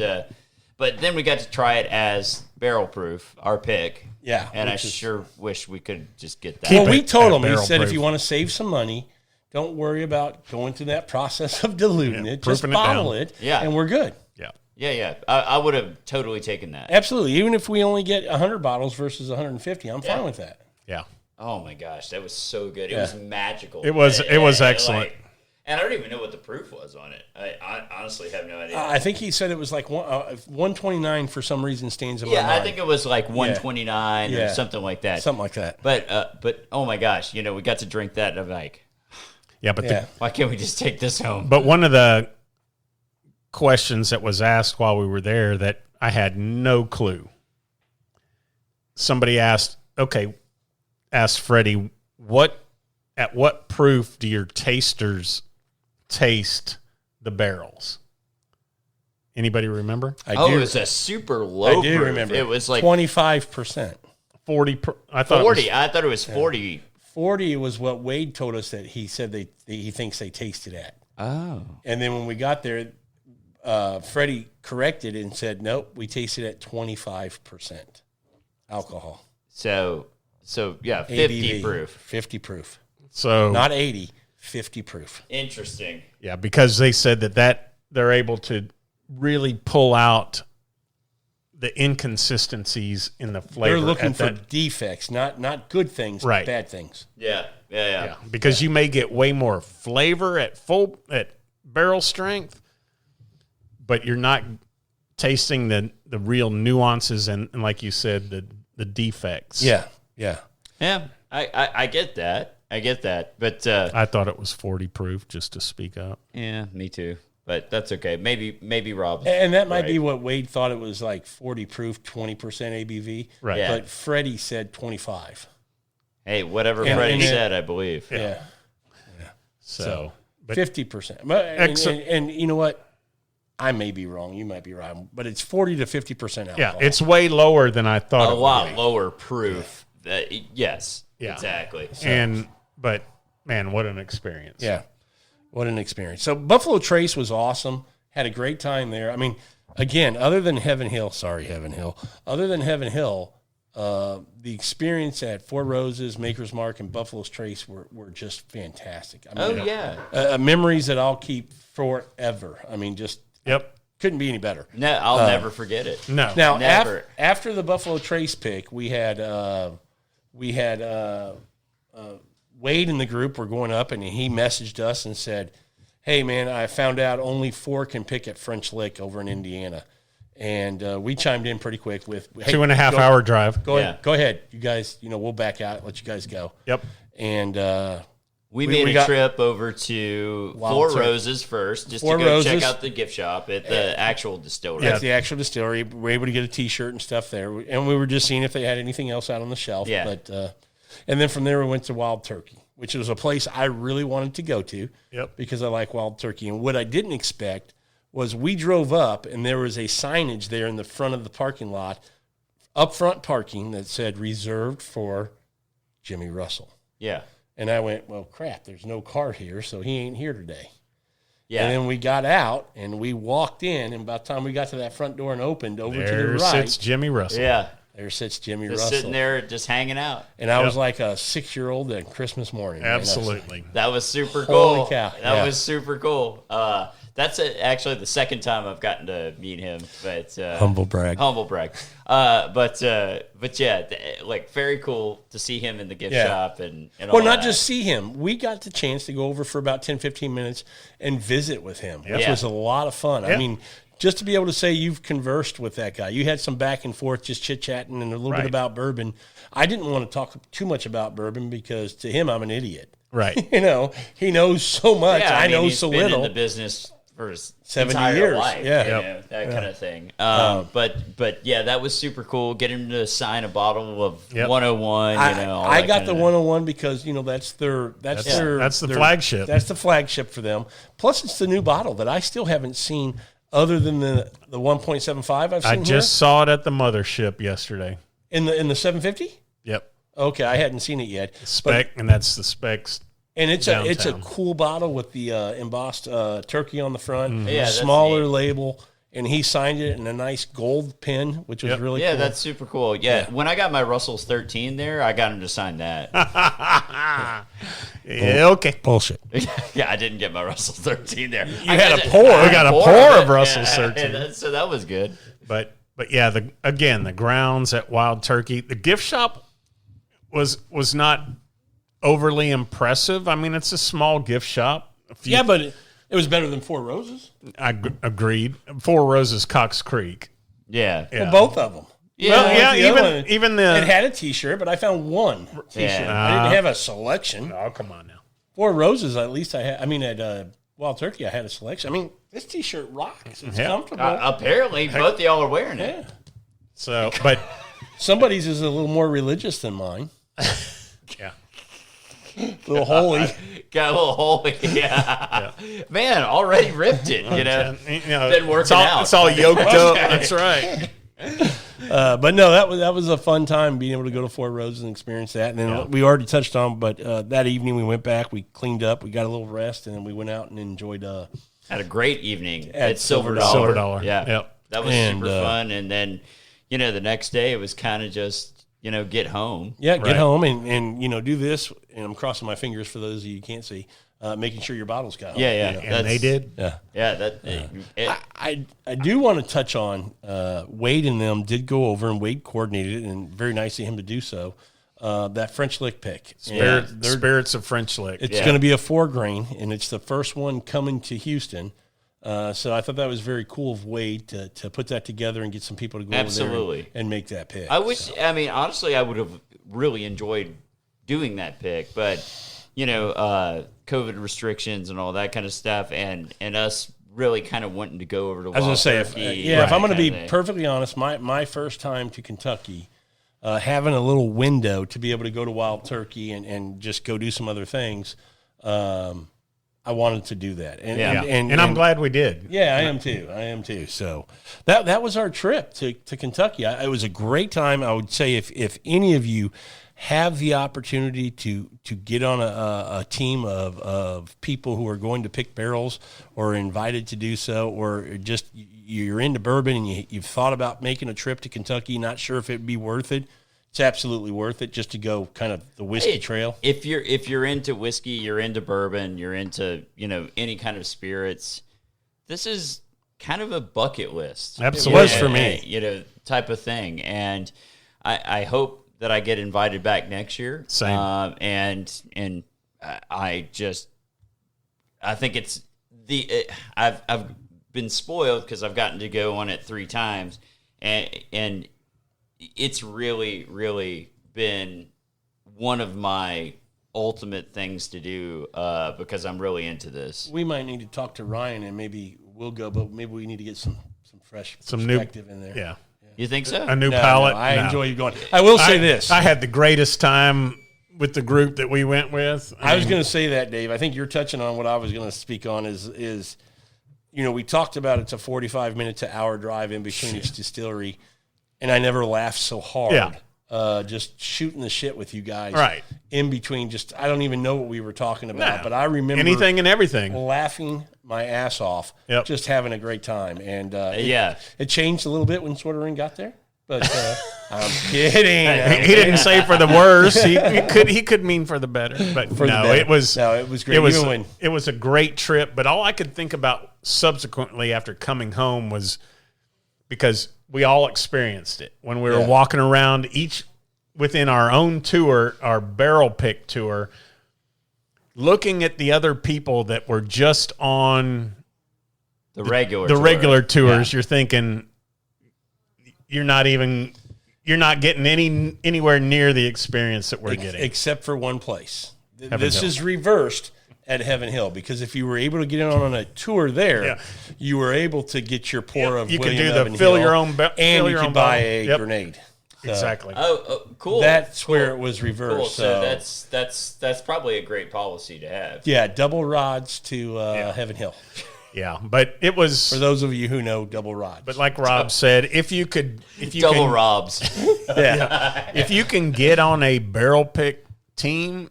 then we got to try it as barrel proof, our pick. Yeah, and I which is- sure wish we could just get that. Keep Well, we it told at him, he barrel said, if proof. you want to save some money, Don't worry about going through that process of diluting it. Just proofing it bottle down. it, Yeah. and we're good. Yeah. Yeah. I would have totally taken that. Absolutely. Even if we only get 100 bottles versus 150, I'm fine with that. Yeah. Oh my gosh, that was so good. It was magical. It was excellent. And I don't even know what the proof was on it. I honestly have no idea. I think he said it was like 129 for some reason stands in my yeah, mind. I think it was like 129 or something like that. Something like that. But oh my gosh, we got to drink that, and I'm like, Yeah, but why can't we just take this home? but one of the questions that was asked while we were there that I had no clue. Somebody asked Freddie, at what proof do your tasters taste the barrels? Anybody remember? I do. It was a super low I do proof. remember. It was like 25%. 40. I thought 40. I thought it was 40. 40 was what Wade told us that he said he thinks they tasted at. Oh. And then when we got there, Freddie corrected and said, nope, we tasted at 25% alcohol. So yeah, 50 ABV, proof. 50 proof. so. Not 80, 50 proof. Interesting. Yeah, because they said that they're able to really pull out the inconsistencies in the flavor. They're looking at for that- defects, not good things, Right. but bad things. Yeah. because you may get way more flavor at barrel strength, but you're not tasting the real nuances and like you said, the defects. Yeah. Yeah. I get that. But I thought it was 40 proof, just to speak up. yeah, me too. But that's okay. Maybe Rob. And that might right. be what Wade thought it was, like 40 proof, 20% ABV. Right. Yeah. But Freddie said 25. Hey, whatever And- Freddie and it- said, I believe. Yeah. So, but 50%. But, Excellent. and you know what? I may be wrong. You might be right. But it's 40 to 50% alcohol. yeah, it's way lower than I thought. A it would lot be. lower proof. Yes. Yeah. Exactly. But man, what an experience. Yeah. What an experience. So Buffalo Trace was awesome. Had a great time there. I mean, again, other than Heaven Hill, the experience at Four Roses, Maker's Mark, and Buffalo's Trace were just fantastic. I mean, memories that I'll keep forever. I mean, just Yep. couldn't be any better. No, I'll never forget it. No. Now, Never. after the Buffalo Trace pick, we had Wade in the group were going up, and he messaged us and said, "Hey, man, I found out only 4 can pick at French Lick over in Indiana." And we chimed in pretty quick with, hey, 2.5 hour drive. Go Yeah. ahead. You guys, we'll back out, let you guys go. Yep. And We made we a got- trip over to Wild Four Turkey. Roses first, just Four to go check Roses. out the gift shop at the actual distillery. that's the actual distillery. We were able to get a T-shirt and stuff there. And we were just seeing if they had anything else out on the shelf. Yeah. But, and then from there, we went to Wild Turkey, which was a place I really wanted to go to. Yep. Because I like Wild Turkey. And what I didn't expect was we drove up, and there was a signage there in the front of the parking lot, upfront parking, that said reserved for Jimmy Russell. Yeah. And I went, well, crap, there's no car here, so he ain't here today. Yeah. And then we got out, and we walked in, and by the time we got to that front door and opened over to the There right, sits Jimmy Russell. Yeah. there sits Jimmy Just Russell. sitting there, just hanging out. And I was like a 6-year-old on Christmas morning. man. I was like, Absolutely. That was super cool. Holy cow. That Yeah. was super cool. That's actually the second time I've gotten to meet him. But Humble brag. Humble brag. But yeah, like very cool to see him in the gift Yeah. shop and all Well, not that. just see him. We got the chance to go over for about 10, 15 minutes and visit with him, which Yeah. was a lot of fun. I Yeah. mean, just to be able to say you've conversed with that guy. You had some back and forth, just chit-chatting and a little Right. bit about bourbon. I didn't want to talk too much about bourbon because to him, I'm an idiot. Right. He knows so much. Yeah, I know he's so been little. in the business for his 70 entire years. life, Yeah. you Yep. know, that kind of thing. But yeah, that was super cool. Get him to sign a bottle of Yep. 101. all I that got kind the of- 101 because that's the flagship. That's the flagship for them. Plus, it's the new bottle that I still haven't seen, other than the 1.75 I've seen I just saw it at the mothership yesterday. in the 750. Yep. Okay, I hadn't seen it yet. Spec, and that's the specs. And it's a Downtown. cool bottle with the embossed turkey on the front. Yeah, that's smaller neat. label. and he signed it in a nice gold pen, which was really Yeah, cool. that's super cool. Yeah, when I got my Russell's 13 there, I got him to sign that. Yeah, okay. Bullshit. Yeah, I didn't get my Russell's 13 there. You had a pour. We got a pour of Russell's 13. So that was good. But yeah, the grounds at Wild Turkey, the gift shop was not overly impressive. I mean, it's a small gift shop. Yeah, but it was better than Four Roses. I agreed. Four Roses, Cox Creek. Yeah. Well, both of them. Yeah. Well, yeah, The other one, even the it had a T-shirt, but I found one T-shirt. Yeah. I didn't have a selection. Oh, come on now. Four Roses, at least I had. I mean, at Wild Turkey, I had a selection. I mean, this T-shirt rocks. It's comfortable. Apparently, both of y'all are wearing it. Yeah. So, but Somebody's is a little more religious than mine. yeah. A little holy. Got a little holy. Yeah. Man, already ripped it, you know. Been working out. It's all yoked up. That's right. But no, that was a fun time being able to go to Four Roses and experience that. And then we already touched on, but that evening we went back, we cleaned up, we got a little rest, and then we went out and enjoyed. Had a great evening At at Silver Dollar. Silver Dollar. Yeah. Yep. That was And, super fun. And then, the next day it was kind of just, get home. Yeah, get Right. home and do this. And I'm crossing my fingers for those of you who can't see, making sure your bottles got home. Yeah. And they did. Yeah. Yeah. I do want to touch on Wade and them did go over, and Wade coordinated it, and very nice of him to do so. That French Lick pick. Spirits of French Lick. It's going to be a 4-grain, and it's the first one coming to Houston. So I thought that was very cool of Wade to put that together and get some people to go over there and make that pick. Honestly, I would have really enjoyed doing that pick, but, COVID restrictions and all that kind of stuff, and us really kind of wanting to go over to I was going to say, Turkey, if I'm going to be thing. perfectly honest, my first time to Kentucky, having a little window to be able to go to Wild Turkey and just go do some other things, I wanted to do that. And I'm glad we did. Yeah, I am too. So that was our trip to Kentucky. It was a great time. I would say if any of you have the opportunity to get on a team of people who are going to pick barrels or invited to do so, or just you're into bourbon and you've thought about making a trip to Kentucky, not sure if it'd be worth it, it's absolutely worth it just to go kind of the whiskey trail. If you're into whiskey, you're into bourbon, you're into, any kind of spirits, this is kind of a bucket list. Absolutely. It was for me. Type of thing. And I hope that I get invited back next year. Same. And I think it's I've been spoiled because I've gotten to go on it 3 times, and it's really, really been one of my ultimate things to do because I'm really into this. We might need to talk to Ryan and maybe we'll go, but maybe we need to get some fresh Some new perspective in there. Yeah. You think so? A new No, palette. I No. enjoy you going. I will say this. I had the greatest time with the group that we went with. I was going to say that, Dave. I think you're touching on what I was going to speak on is we talked about it's a 45-minute to hour drive in between each distillery, and I never laughed so hard. Yeah. Just shooting the shit with you guys. Right. In between, I don't even know what we were talking about, No. but I remember anything and everything. laughing my ass off, Yep. just having a great time. And Yeah. it changed a little bit when Sorterin got there, but I'm kidding. He didn't say for the worse. He could mean for the better, but it was great. It was a great trip. But all I could think about subsequently after coming home was because we all experienced it when we were walking around each within our own tour, our barrel pick tour, looking at the other people that were just on The regular regular tours. You're thinking you're not getting anywhere near the experience that we're getting, except for one place. Heaven This Hill. is reversed at Heaven Hill, because if you were able to get in on a tour there, you were able to get your pour of you could William do the Evan fill Hill, your own and you could buy bottle. a grenade. So Exactly. Oh, cool. That's Cool. where it was reversed. Cool. So that's probably a great policy to have. Yeah, double rods to Heaven Hill. Yeah, but it was For those of you who know double rods. But like Rob said, if you Double Robs. if you can get on a barrel pick team,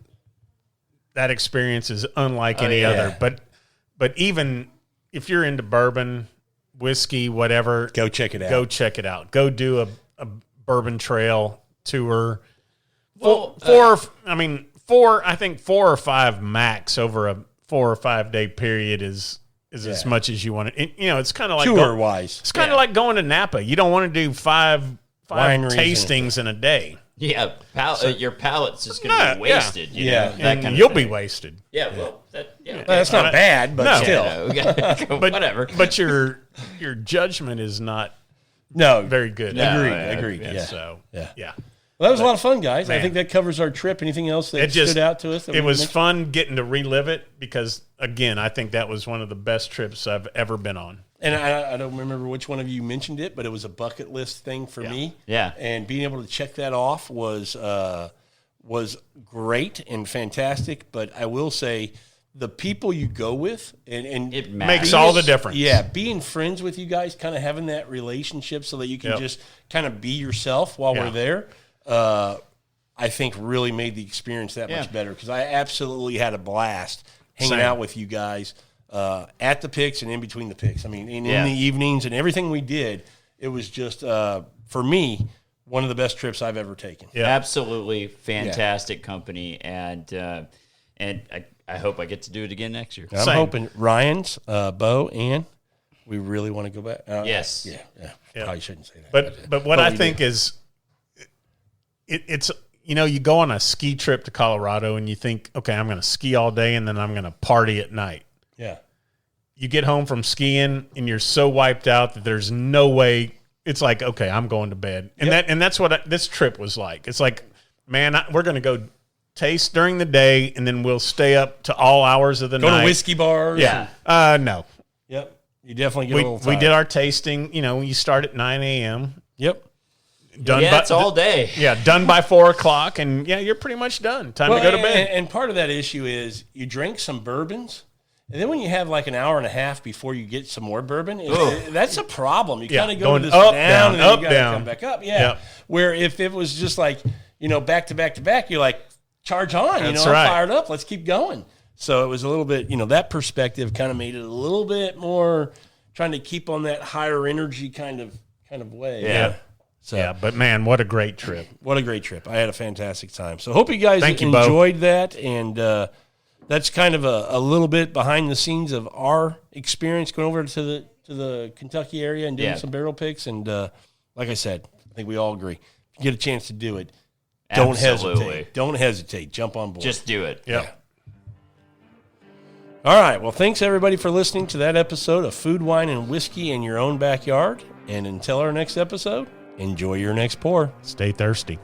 that experience is unlike any other. But even if you're into bourbon, whiskey, whatever, Go check it out. go check it out. Go do a bourbon trail tour. Well, I think 4 or 5 max over a 4 or 5 day period is as much as you want to. It's kind of like tour wise. It's kind of like going to Napa. You don't want to do five Wineries tastings in a day. Yeah, your palate's just going to be wasted. You know, that and kind of you'll thing. be wasted. Yeah, well, That's not bad, but still. But whatever. But your judgment is not No. very good. Agreed. And Yeah. So yeah. Well, that was a lot of fun, guys. I Man. think that covers our trip. Anything else that stood out to us? It was fun getting to relive it because, again, I think that was one of the best trips I've ever been on. And I don't remember which one of you mentioned it, but it was a bucket list thing for me. Yeah. And being able to check that off was great and fantastic. But I will say, the people you go with and It Makes all the difference. Yeah, being friends with you guys, kind of having that relationship so that you can just kind of be yourself while we're there, I think really made the experience that much better because I absolutely had a blast hanging out with you guys at the picks and in between the picks. I mean, in the evenings and everything we did, it was just, for me, one of the best trips I've ever taken. Yeah. Absolutely fantastic company, and I hope I get to do it again next year. I'm hoping Ryan's, Bo, and we really want to go back. Yes. Yeah. Probably shouldn't say that. But what I think is, it's you go on a ski trip to Colorado and you think, okay, I'm going to ski all day and then I'm going to party at night. Yeah. You get home from skiing and you're so wiped out that there's no way. It's like, okay, I'm going to bed. And that's what this trip was like. It's like, man, we're going to go taste during the day and then we'll stay up to all hours of the night. Go to whiskey bars. Yeah. No. Yep. You definitely get a little tired. We did our tasting. You start at 9 a.m. Yep. Done it's all day. Yeah, done by 4 o'clock, and you're pretty much done. Time to go to bed. And part of that issue is you drink some bourbons, and then when you have like an hour and a half before you get some more bourbon, that's a problem. You kind of go going to this up, down, and then up, you got to down. come back up. Yeah. Where if it was just like back to back to back, you're like charge on. That's I'm right. fired up. Let's keep going. So it was a little bit, that perspective kind of made it a little bit more trying to keep on that higher energy kind of way. Yeah. So, Yeah, but man, what a great trip. What a great trip. I had a fantastic time. So hope you guys Thank you, Bo. enjoyed that. And that's kind of a little bit behind the scenes of our experience going over to the Kentucky area and doing some barrel picks. And like I said, I think we all agree. If you get a chance to do it, don't hesitate. Don't hesitate. Jump on board. Just do it. Yep. Yeah. All right. Well, thanks everybody for listening to that episode of Food, Wine, and Whiskey in Your Own Backyard. And until our next episode, enjoy your next pour. Stay thirsty.